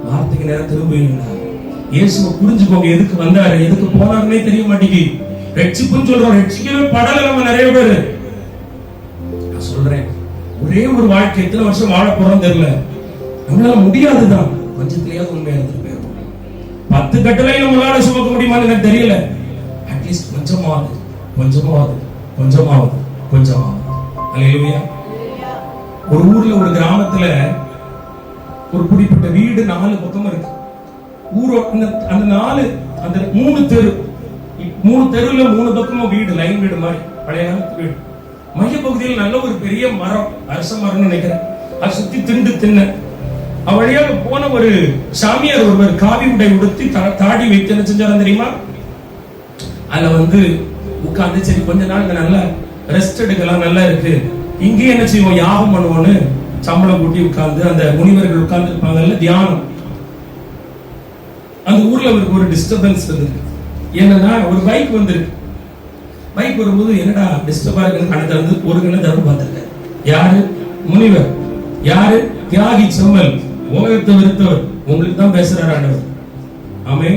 வார்த்தைக்கு நேரம் திரும்புவீங்களா? இயேசுவை புரிஞ்சுக்கோங்க. எதுக்கு வந்தாரு, எதுக்கு போனாருன்னே தெரிய மாட்டேங்குது. ரட்சிப்புன்னு சொல்றோம், ரட்சிக்கவே படல நம்ம நிறைய பேரு. நான் சொல்றேன், ஒரே ஒரு வாழ்க்கை எத்தனை வருஷம் வாழ போறோம் தெரியல, நம்மளால முடியாதுதான். கொஞ்சத்திலேயாவது உண்மையா இருந்துட்டு போயிருவோம். 10 கட்டளையும் நம்மளால சுமக்க முடியுமான்னு எனக்கு தெரியல. அட்லீஸ்ட் கொஞ்சமாவது கொஞ்சமாவது கொஞ்சமாவது கொஞ்சமாவது. அல்லேலூயா. ஒரு ஊர்ல ஒரு கிராமத்துல ஒரு குறிப்பிட்ட வீடு 4 பக்கம் இருக்கு. அந்த 3 தெரு, 3 தெருல 3 பக்கமும் வீடு, லைன் வீடு மாதிரி, பழைய காலத்து வீடு. மைய பகுதியில் நல்ல ஒரு பெரிய மரம், அரச மரம்னு நினைக்கிறேன். அது சுத்தி திண்டு தின்ன வழியாக போன ஒரு சாமியார் ஒருவர் காவி உடை உடுத்தி தாடி வைத்து என்ன செஞ்சாரு தெரியுமா? அதுல உட்கார்ந்து, சரி கொஞ்ச நாள் நல்லா ரெஸ்ட் எடுக்கலாம், நல்லா இருக்கு, இங்கே என்ன செய்வோம், யாகம் பண்ணுவோன்னு சம்பளம் கூட்டி உட்கார்ந்து அந்த முனிவர்கள் உட்கார்ந்து இருப்பாங்கல்ல, தியானம். அந்த ஊர்ல அவருக்கு ஒரு டிஸ்டர்பன்ஸ் இருக்கு. என்னன்னா ஒரு பைக் வந்திருக்கு. பைக் வரும்போது என்னடா டிஸ்டர்பா இருக்குன்னு கண்ணை திறந்து ஒரு கண்ணை திறந்து பார்த்திருக்காரு. யாரு? முனிவர். யாரு? தியாகி செம்மல், உலகத்தை வெறுத்தவர். உங்களுக்கு தான் பேசுறாரு ஆண்டவர். ஆமே.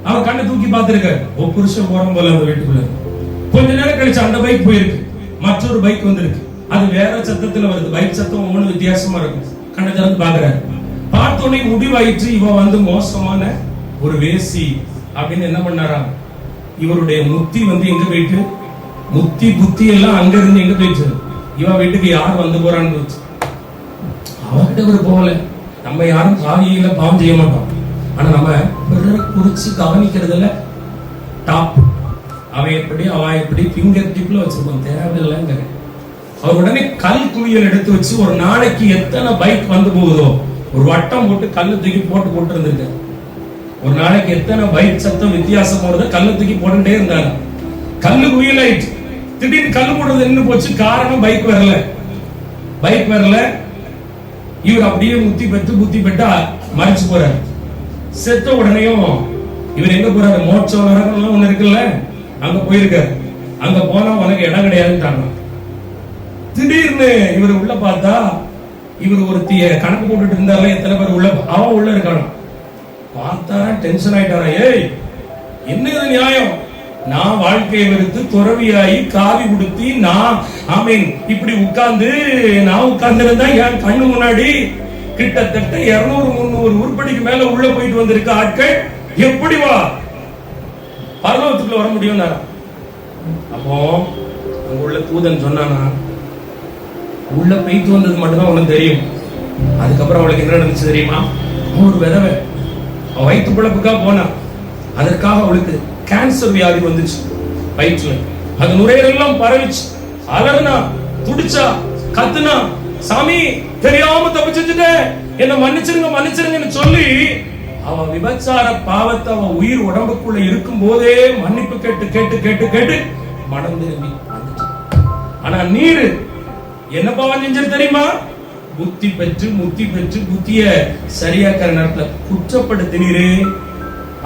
அவர் கண்ணை தூக்கி பார்த்திருக்காரு. ஒரு புருஷன் போற போல அந்த வீட்டுக்குள்ள. கொஞ்ச நேரம் கழிச்சு அந்த பைக் போயிருக்கு, மற்றொரு பைக் வந்திருக்கு. அது வேற சத்தத்துல வருது. பைக் சத்தம் ஒவ்வொரு வித்தியாசமா இருக்கும். கண்ணை திறந்து பாக்குறாரு. பார்த்தோன்னே முடிவாயிற்று, இவன் வந்து மோசமான ஒரு வேசி அப்படின்னு என்ன பண்ணாரா, இவருடைய முத்தி வந்து எங்க போயிட்டு, முத்தி புத்தி எல்லாம் அங்க இருந்து எங்க போயிட்டு, இவன் வீட்டுக்கு யார் வந்து போறான்னு போச்சு. அவர்கிட்ட ஒரு போகல. நம்ம யாரும் காவியில பாவம் செய்ய மாட்டோம். ஆனா நம்ம பிறரை குறிச்சு கவனிக்கிறதுல டாப். அவன் எப்படி அவன் எப்படி ஃபிங்கர் டிப்ல வச்சிருக்கோம், தேவையில்லைங்க. அவர் உடனே கல் குவியல் எடுத்து வச்சு ஒரு நாளைக்கு எத்தனை பைக் வந்து போகுதோ ஒரு வட்டம் போட்டு கல்லு தூக்கி போட்டு இருந்திருக்க. ஒரு நாளைக்கு எத்தனை பைக் சத்தம் வித்தியாசம் போறத கல்லு தூக்கி போட்டுட்டே இருந்தாங்க. கல்லு குவியல் ஆயிடுச்சு. திடீர்னு கல்லு போடுறது நின்று போச்சு. காரணம் பைக் வரல. பைக் வரல. இவர் அப்படியே முத்தி பெற்று புத்தி பெற்றா மறைச்சு போறாரு. செத்த உடனேயும் இவர் எங்க போறாரு, மோட்ச நரகம் ஒண்ணு இருக்குல்ல, அங்க போயிருக்காரு. அங்க போனா உனக்கு இடம் கிடையாதுன்னு. திடீர்னு இவர் உள்ள பார்த்தா, இவர் ஒருத்திய கணக்கு போட்டுட்டு இருந்தாரு, எத்தனை பேர் உள்ள, அவன் உள்ள இருக்கான. பார்த்தாரா, டென்ஷன் ஆயிட்டாரா. ஏய், என்ன இது நியாயம்? நான் வாழ்க்கையை வெறுத்து துறவியாயி காவி உடுத்தி நான் இப்படி உட்கார்ந்து நான் உட்கார்ந்து இருந்தா என் கண்ணு முன்னாடி கிட்டத்தட்ட 200-300 உருப்படிக்கு மேல உள்ள போயிட்டு வந்திருக்க ஆட்கள் எப்படி வா பரலோகத்துக்குள்ள வர முடியும்? அப்போ அங்க உள்ள தூதன் சொன்னானா, உள்ள போயிட்டு வந்தது மட்டும்தான் உனக்கு தெரியும். அதுக்கப்புறம் அவளுக்கு என்ன நடந்துச்சு தெரியுமா? ஒரு விதவை வயிற்று பிழப்புக்காக போனா, அதற்காக அவளுக்கு கேன்சர் வியாதி வந்துச்சு வயிற்றுல. அது நுரையீரலாம் பரவிச்சு. அலர்னா, துடிச்சா, கத்துனா, சாமி தெரியாம தப்பு செஞ்சுட்டேன், என்ன மன்னிச்சிருங்கன்னு சொல்லி அவ விபச்சார பாவத்தை அவ உயிர் உடம்புக்குள்ள இருக்கும் போதே மன்னிப்பு கேட்டு மனம் திரும்பி வந்துச்சு. ஆனா நீரு என்ன பாவம் செஞ்சது தெரியுமா? புத்தி பெற்று புத்திய சரியாக்கிற நேரத்துல குற்றப்படுத்தினீரே.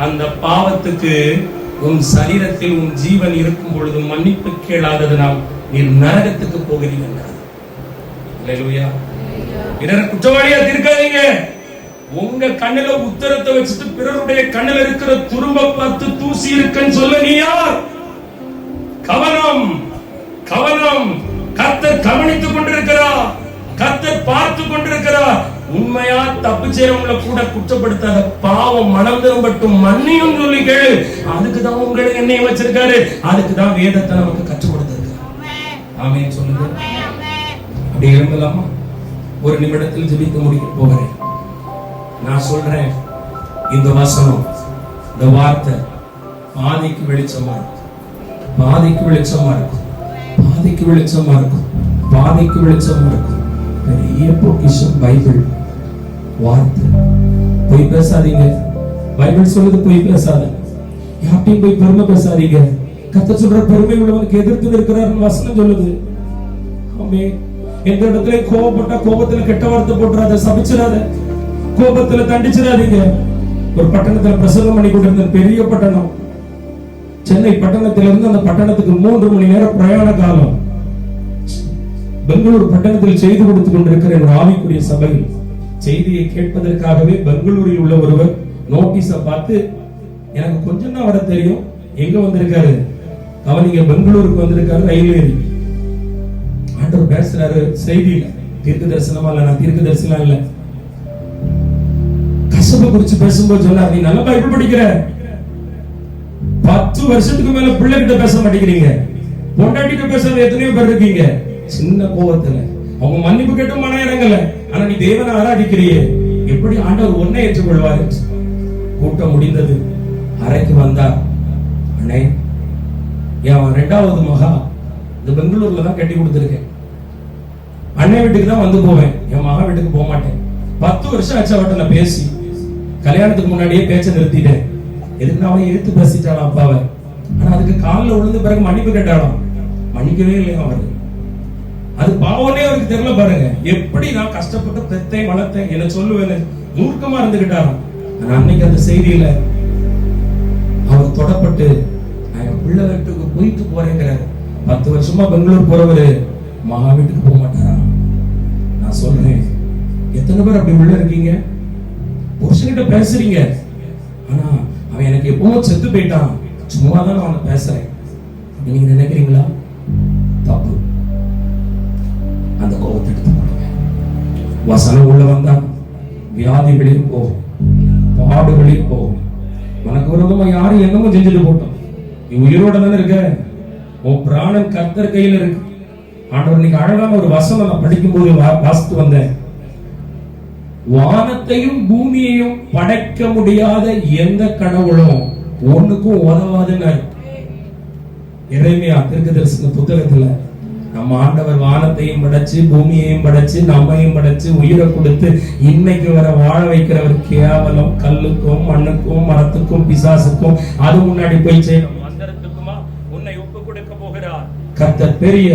அந்த பாவத்துக்கு உன் சரீரத்தில் உன் ஜீவன் இருக்கும் பொழுது மன்னிப்பு கேளாததனால் நீர் நரகத்துக்கு போகிறீங்க. குற்றவாளியா இருக்காதீங்க. உங்க கண்ணுல உத்தரத்தை வச்சுட்டு பிறருடைய கண்ணுல இருக்கிற துரும்ப பார்த்து தூசி இருக்குன்னு சொல்ல நீ யார்? கவனம். கர்த்தர் கவனித்துக் கொண்டிருக்கிறார். கர்த்தர் பார்த்து கொண்டிருக்கிறார். உண்மையா தப்பு செய்யறவங்களை கூட குற்றப்படுத்தாத. பாவம் மனம் திரும்பட்டும், மன்னியும் சொல்லி கேளு. அதுக்குதான் உங்களை என்னைய வச்சிருக்காரு. அதுக்குதான் வேதத்தை நமக்கு கற்றுக் கொடுத்திருக்காரு. ஆமென் சொல்லுங்க. அப்படி எழும்பலாமா? ஒரு நிமிடத்தில் ஜெபித்து முடிக்க போகிறேன். நான் சொல்றேன், இந்த வசனம், இந்த வார்த்தை பாதிக்கு வெளிச்சமா இருக்கும். பெரிய பொக்கிஷம் பைபிள் வார்த்தை. போய் பேசாதீங்க. பைபிள் சொல்லுது போய் பேசாத. யார்ட்டையும் போய் பெருமை பேசாதீங்க. கர்த்தர் சொல்ற பெருமை உள்ளவனுக்கு எதிர்த்து இருக்கிறார் வசனம் சொல்லுது. ஆமென். எந்த இடத்துல கோபப்பட்டா கோபத்துல கெட்ட வார்த்தை போட்டுறாத, சபிச்சிடாத, கோபத்துல தண்டிச்சிடாதீங்க. ஒரு பட்டணத்துல பிரசங்கம் பண்ணி கொண்டிருந்த, பெரிய பட்டணம், சென்னை பட்டணத்திலிருந்து அந்த பட்டணத்துக்கு 3 மணி நேரம் பிரயாண காலம். பெங்களூர் பட்டணத்தில் செய்து கொடுத்துக் கொண்டிருக்கிற ஒரு ஆவிக்குரிய சபையில் செய்தியை கேட்பதற்காகவே பெங்களூரில் உள்ள ஒருவர் நோட்டீஸை பார்த்து, எனக்கு கொஞ்சம் தான் வர தெரியும், எங்க வந்திருக்காரு, அவர் இங்க பெங்களூருக்கு வந்திருக்காரு, ரயில் ஏறி. ஆண்டவர் பேசுறாரு செய்தியில. தீர்க்க தரிசனமா இல்ல, நான் தீர்க்க தரிசனம் இல்ல, கசப்பை குறிச்சு பேசும்போது சொன்னார், நீ நல்லா பைபிள் படிக்கிற, 10 வருஷத்துக்கு மேல பிள்ளை கிட்ட பேச மாட்டேங்கிறீங்க, பொண்டாட்டிட்ட பேசுறது எத்தனையோ பேர் இருக்கீங்க. சின்ன கோபத்துல அவங்க மன்னிப்பு கேட்டும் மன இறங்கல, ஆனா நீ தேவனை ஆராதிக்கிறியே, எப்படி ஆண்டவர் ஒன்னை ஏற்றுக்கொள்வாரு? கூட்டம் முடிந்தது. அறைக்கு வந்தார். அண்ணே, என் 2வது மகா இந்த பெங்களூர்ல தான் கட்டி கொடுத்திருக்கேன். அண்ணன் வீட்டுக்கு தான் வந்து போவேன், என் மகா வீட்டுக்கு போக மாட்டேன். 10 வருஷம் ஆச்சு அவட்ட நான் பேசி. கல்யாணத்துக்கு முன்னாடியே பேச்ச நிறுத்திட்டேன். எதுக்கு அவன் இழுத்து பேசிட்டாளாம் அப்பாவை. ஆனா அதுக்கு காலில் விழுந்த பிறகு மன்னிப்பு கேட்டாலாம். மன்னிக்கவே இல்லையா அவரு. அது பாவனே அவருக்கு தெரியல பாருங்க. எப்படி நான் கஷ்டப்பட்டு பெத்தேன் வளர்த்தேன் என்ன சொல்லுவேன்னு மூர்க்கமா இருந்துகிட்டாராம். ஆனா அன்னைக்கு அந்த செய்தியில அவர் தொடப்பட்டு, நான் என் பிள்ளை வீட்டுக்கு போயிட்டு போறேங்கிறாரு. 10 வருஷமா பெங்களூர் போறவரு மகா வீட்டுக்கு போக மாட்டாரா? நான் சொல்றேன், எத்தனை பேர் அப்படி உள்ள இருக்கீங்க? புருஷன்கிட்ட பேசுறீங்க, ஆனா அவன் எனக்கு எப்பவும் செத்து போயிட்டான், சும்மாதான் அவனை பேசுறேன் நீங்க நினைக்கிறீங்களா? தப்பு. அந்த கோபத்தை எடுத்து போடுங்க. வசனம் உள்ள வந்தா வியாதி வெளியே போகும், பாடு வெளியே போகும். உனக்கு விரோதமா யாரும் என்னமோ செஞ்சுட்டு போட்டோம், நீ உயிரோட தானே இருக்க, உன் பிராணன் கர்த்தர் கையில இருக்கு. ஆண்டவர் நீங்க அழகான ஒரு வசனம் நான் படிக்கும் போது வாசித்து வந்தேன். வானத்தையும் பூமியையும் படைக்க முடியாத எந்த கடவுளும் ஒண்ணுக்கும் உதவாதுன்னு எரேமியா தீர்க்கதரிசன புத்தகத்துல நம்ம ஆண்டவர் வானத்தையும் படைச்சு பூமியையும் படைச்சு நம்மையும் படைச்சு உயிரை கொடுத்து இன்னைக்கு வர வாழ வைக்கிறவர் கேவலம் கல்லுக்கும் மண்ணுக்கும் மரத்துக்கும் பிசாசுக்கும் அது முன்னாடி போய் செய்யணும் மந்திரத்துக்குமா உன்னை ஒப்பு கொடுக்க போகிறார். கர்த்தர் பெரிய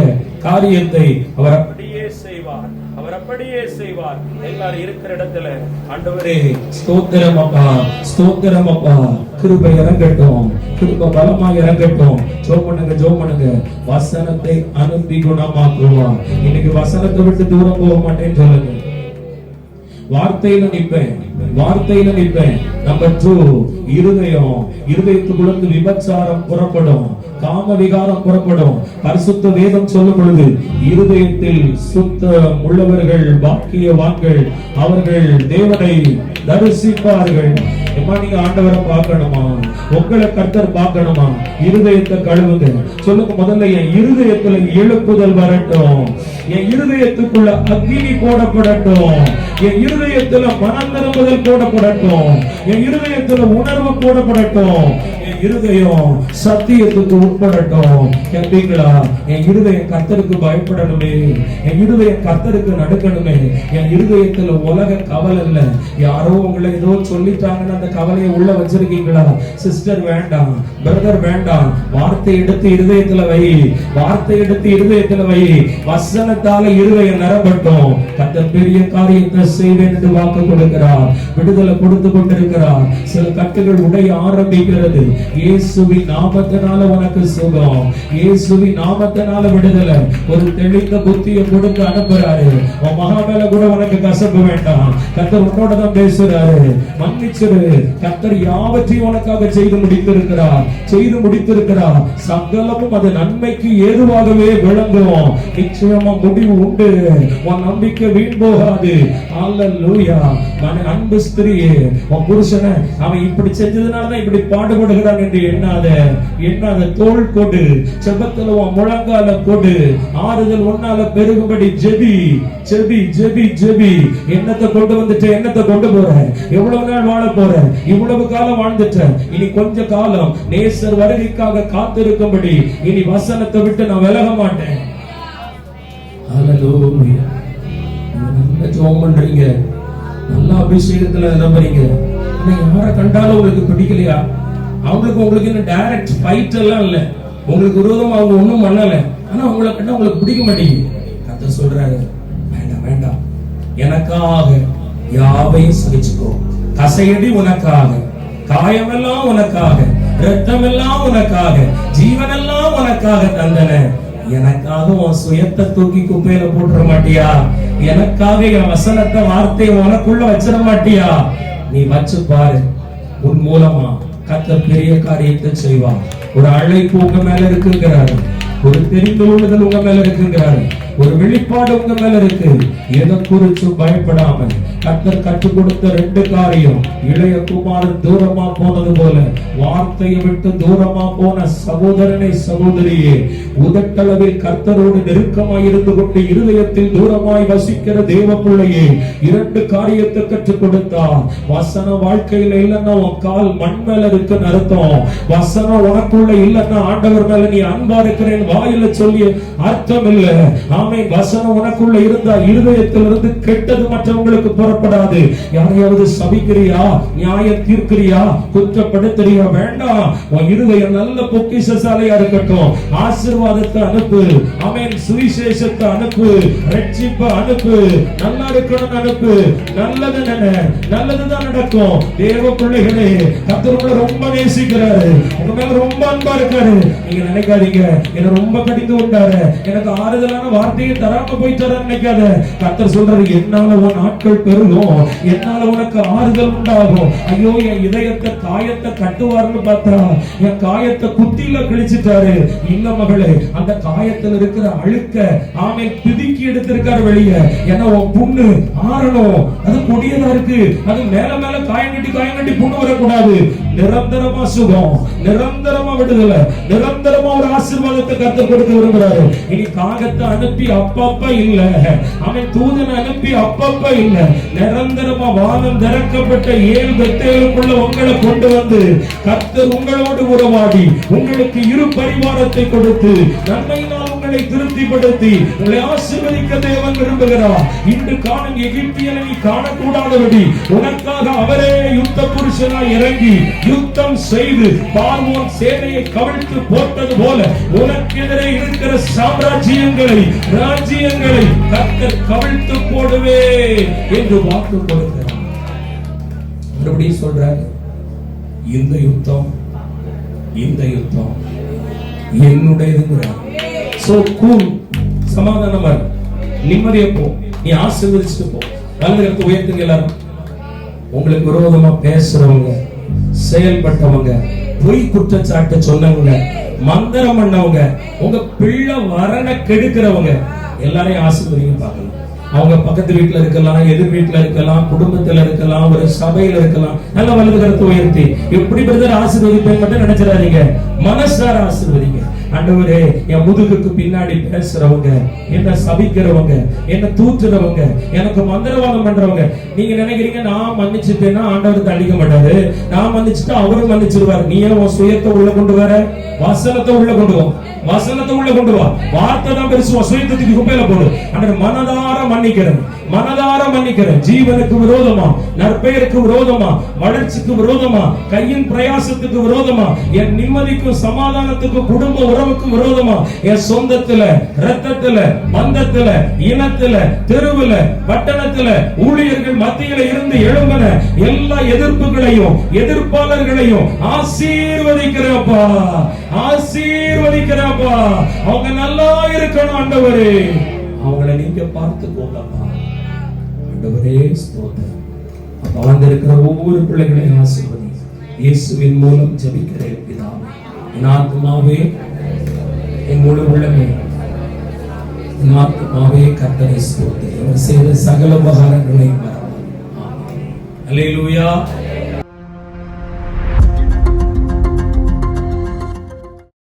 காரியத்தை அவர் அப்படியே செய்வார், அவர் அப்படியே செய்வார். எல்லாரும் இருக்கிற இடத்துல ஆண்டவரே ஸ்தோத்திரம் அப்பா, ஸ்தோத்திரம் அப்பா, கிருபை இறங்கட்டும், கிருபை பலமா இறங்கட்டும். ஜெபம் பண்ணுங்க. வசனத்தை அனுப்பி குணமாக்குவார். இன்னைக்கு வசனத்தை விட்டு தூரம் போக மாட்டேன்னு சொல்லுங்க. வார்த்தையில நிப்பேன். நம்பர் 2, இருதயத்துக்குள்ள விபச்சாரம் புறப்படும், காம விகாரம் புறப்படும். பரிசுத்த வேதம் சொல்லும் பொழுது இருதயத்தில் சுத்தம் உள்ளவர்கள் பாக்கியவான்கள், அவர்கள் தேவனை தரிசிப்பார்கள். நீங்க ஆண்டவரை பார்க்கணுமா? உங்களை கர்த்தர் பார்க்கணுமா? இருதயத்தை கழுவுங்க. சொல்லுங்க முதல்ல, என் இருதயத்துல எழுப்புதல் வரட்டும், என் இருதயத்துக்குள்ள அக்னி போடப்படட்டும், என் இருதயத்துல மனம் திரும்புதல் போடப்படட்டும், என் இருதயத்துல உணர்வு போடப்படட்டும், என் இருதயம் சத்தியத்துக்கு உட்படட்டும். கேட்டீங்களா? என் இருதயம் கர்த்தருக்கு பயப்படணுமே, என் இருதயம் கர்த்தருக்கு நடக்கணுமே. என் இருதயத்துல உலக கவலை இல்ல. யாரோ உங்களை ஏதோ சொல்லிட்டாங்கன்னு அந்த கவலையை உள்ள வச்சிருக்கீங்களா? சிஸ்டர் வேண்டாம், பிரதர் வேண்டாம். வார்த்தை எடுத்து இருதயத்துல வை, வசனத்தால இருதயம் நிரப்பட்டும். கர்த்தர் பெரிய காரியத்தை செய்வேன் என்று வாக்கு கொடுக்கிறார், விடுதலை கொடுத்து கொண்டிருக்கிறார். சில கட்டுகள் உடைய ஆரம்பிக்கிறது. இயேசுவின் நாமத்தினால உனக்கு சுகம், இயேசுவின் நாமத்தினால விடுதலை. ஒரு தெளிந்த புத்தியை கொடுத்து அனுப்புறாரு. உன் மகா மேல கூட உனக்கு கசப்பு வேண்டாம், கர்த்தர் உன்னோட தான் பேசுறாரு. மன்னிச்சிரு. கர்த்தர் யாவற்றையும் உனக்காக செய்து முடித்திருக்கிறார். சகலமும் அது நன்மைக்கு ஏதுவாகவே விளங்கும். நிச்சயமா முடிவு உண்டு. உன் நம்பிக்கை வீண் போகாது. அல்லேலூயா. அன்பு ஸ்திரியே, உன் புருஷனை அவன் இப்படி செஞ்சதுனாலதான் இப்படி பாடுபடுகிறான் என்று எண்ணாத. தோள் கொடு, செபத்துல உன் முழங்கால கொடு, ஆறுதல் உன்னால பெருகும்படி ஜெபி. என்னத்தை கொண்டு வந்துட்டு என்னத்தை கொண்டு போற? எவ்வளவு நாள் வாழ போற? இவ்வளவு காலம் வாழ்ந்துட்ட, இனி கொஞ்ச காலம் நேசர் வருகைக்காக காத்திருக்கும்படி இனி வசனத்தை விட்டு நான் விலக மாட்டேன். அல்லேலூயா. நல்ல ஜெபம் பண்றீங்க, நல்ல அபிஷேகத்துல நம்புறீங்க. யாரை கண்டாலும் உங்களுக்கு பிடிக்கலையா? உங்களுக்கு இன்னும் டைரக்ட் ஃபைட் எல்லாம் இல்ல, உங்களுக்கு விரோதமா அவங்க ஒண்ணும் பண்ணல, ஆனா உங்களை கண்டா உங்களுக்கு பிடிக்க மாட்டேங்குது. கர்த்தர் சொல்றாரு, வேண்டாம், எனக்காக யாவையும் சகிச்சுக்கோ. கசையடி உனக்காக, காயமெல்லாம் உனக்காக, ரத்தமெல்லாம் உனக்காக, ஜீவனெல்லாம் உனக்காக தந்தன. எனக்காக உன் சுயத்தை தூக்கி குப்பையில போட்டுற மாட்டியா? எனக்காக என் வசனத்தை வார்த்தையை உனக்குள்ள வச்சிட மாட்டியா? நீ வச்சு பாரு, உன் மூலமா கர்த்தர் பெரிய காரியத்தை செய்வான். ஒரு அழைப்பு உங்க மேல இருக்குங்கிறாரு, ஒரு தெரிந்து கொள்ளுதல் உங்க மேல இருக்குங்கிறாரு, ஒரு வெளிப்பாடு உங்க மேல இருக்கு. எதை குறிச்சு பயப்படாம கர்த்தர் கற்றுக் கொடுத்த 2 காரியம். இளைய குமாரன் தூரமா போனது போல வார்த்தையை விட்டு தூரமா போன சகோதரனை சகோதரியே, உதட்டளவில் கர்த்தரோடு நெருக்கமாய் இருந்து கொண்டு இருதயத்தில் தூரமாய் வசிக்கிற தேவ பிள்ளையே, 2 காரியத்தை கற்றுக் கொடுத்தார். வசனம் வாழ்க்கையில இல்லைன்னா உன் கால் மண் மேல இருக்குன்னு அர்த்தம். வசனம் உனக்குள்ள இல்லைன்னா ஆண்டவர் மேல நீ அன்பா இருக்கிறேன் வாயில சொல்லி அர்த்தம் இல்லை. ஆமென். வசனம் உனக்குள்ள இருந்தா இருதயத்திலிருந்து கெட்டது மற்றவங்களுக்கு புறப்படாது. யாரையாவது சபிக்கிறியா, நியாயம் தீர்க்கிறியா, குற்றப்படுத்துறியா? வேண்டாம். உன் இருதயம் நல்ல பொக்கிஷசாலையா இருக்கட்டும். ஆசீர்வாதத்தை அனுப்பு. ஆமென். சுவிசேஷத்தை அனுப்பு. ரட்சிப்பை அனுப்பு. நல்லா இருக்கணும் அனுப்பு. நல்லது நல்லதுதான் நடக்கும். தேவ பிள்ளைகளே, கர்த்தர் உங்களை ரொம்ப நேசிக்கிறாரு. உங்க மேல ரொம்ப அன்பா இருக்காரு. நீங்க நினைக்காதீங்க என்ன ரொம்ப கடிந்து கொண்டாரு, எனக்கு ஆறுதலான வார்த்தையை தராம போயிட்டாரு நினைக்காத. கர்த்தர் சொல்றாரு, என்னால உன் நாட்கள் பெருகும், என்னால உனக்கு ஆறுதல் உண்டாகும். ஐயோ, என் இதயத்தை காயத்தை கட்டுவார்னு பார்த்தா என் காயத்தை குத்தில கிழிச்சிட்டாரு. இல்ல மகளே, அந்த காயத்தில் இருக்கிற அழுக்க ஆமை பிதுக்கி எடுத்திருக்காரு வெளியே. ஏன்னா உன் புண்ணு ஆறணும். அது கொடியதா இருக்கு. அது மேல மேல காயம் கட்டி புண்ணு வரக்கூடாது. நிரந்தரமா சுகம், நிரந்தரமா விடுதலை, நிரந்தரமா ஒரு ஆசீர்வாதத்தை கர்த்தர் கொடுக்க விரும்புறாரு. இனி காகத்தை அனுப்பி அப்பப்ப இல்ல, அவன் தூதனை அனுப்பி அப்பப்ப இல்ல, நிரந்தரமா வானம் திறக்கப்பட்ட 7 பெத்தேலுக்குள்ள உங்களை கொண்டு வந்து கர்த்தர் உங்களோடு உறவாடி உங்களுக்கு இரு பரிவாரத்தை கொடுத்து நன்மையினால் உங்களை திருப்திப்படுத்தி உங்களை ஆசீர்வதிக்க தேவன் விரும்புகிறார். இன்று காணும் எகிப்தியனை நீ காணக்கூடாதபடி உனக்காக அவரே யுத்த புருஷனாய் இறங்கி யுத்தம் செய்து பார்வோன் சேனையை கவிழ்த்து போட்டது போல உனக்கு எதிரே இருக்கிற சாம்ராஜ்யங்களை, ராஜ்யங்களை கர்த்தர் கவிழ்த்து போடுவே என்று வாக்கு கொடுக்கிறார். மறுபடியும் சொல்றாரு, இந்த யுத்தம் என்னுடையதுங்கிறார். சோ கூல், சமாதானமா நிம்மதியா போ. நீ ஆசீர்வதிச்சுட்டு போ. வலதுகரத்தை உயர்த்துங்க எல்லாரும். உங்களுக்கு விரோதமா பேசுறவங்க, செயல்பட்டவங்க, பொய் குற்றச்சாட்டு சொன்னவங்க, மந்திரம் பண்ணவங்க, உங்க பிள்ளை வரனை கெடுக்கிறவங்க எல்லாரையும் ஆசீர்வதிங்க பார்க்கலாம். அவங்க பக்கத்து வீட்டுல இருக்கலாம், எதிர் வீட்டுல இருக்கலாம், குடும்பத்துல இருக்கலாம், ஒரு சபையில இருக்கலாம். நல்ல வலது கருத்து உயர்த்தி எப்படி பிரதர் ஆசீர்வதிப்பேன் மட்டும் நினைச்சிடாதீங்க. மனசார ஆசீர்வதிங்க. ஆண்டவரே, என் முதுகுக்கு பின்னாடி பேசுறவங்க, என்ன சபிக்கிறவங்க, என்ன தூற்றுறவங்க, எனக்கு மந்திரவாதம் பண்றவங்க, நீங்க நினைக்கிறீங்க நான் மன்னிச்சுட்டேன்னா ஆண்டவர் தண்டிக்க மாட்டாரு. நான் மன்னிச்சுட்டா அவரும் மன்னிச்சிருவாரு. நீ ஏன் உன் சுயத்தை உள்ள கொண்டு வர? வசனத்தை உள்ள கொண்டு வா. வசனத்தை உள்ள கொண்டு வா. வார்த்தை தான் பெருசு. சுயத்துக்கு குப்பையில போடு. ஆண்டவர் மனதார மன்னிக்கிறேன், மனதார மன்னிக்கிறேன். ஜீவனுக்கு விரோதமா, நற்பெயருக்கு விரோதமா, வளர்ச்சிக்கு விரோதமா, கையின் பிரயாசத்துக்கு விரோதமா, என் நிம்மதிக்கும் சமாதானத்துக்கும் குடும்ப உறவுக்கும் விரோதமா, என் சொந்தத்துல, ரத்தத்துல, பந்தத்துல, இனத்துல, தெருவுல, பட்டணத்துல, ஊழியர்கள் மத்தியில இருந்து எழும்பின எல்லா எதிர்ப்புகளையும் எதிர்ப்பாளர்களையும் ஆசீர்வதிக்கிறப்பா, ஆசீர்வதிக்கிறப்பா. அவங்க நல்லா இருக்கணும் ஆண்டவரே. அவங்களை நீங்க பார்த்துக்கோங்கப்பா ஆண்டவரே. ஸ்தோத்திரம். அப்ப வந்திருக்கிற ஒவ்வொரு பிள்ளைகளையும் ஆசீர்வதி. இயேசுவின் மூலம் ஜெபிக்கிறேன் பிதாவே. என் ஆத்துமாவே, என் முழு உள்ளமே, என் ஆத்துமாவே கர்த்தரை ஸ்தோத்திரி. அவர் செய்த சகல உபகாரங்களை மறவாதே. ஆமென். அல்லேலூயா.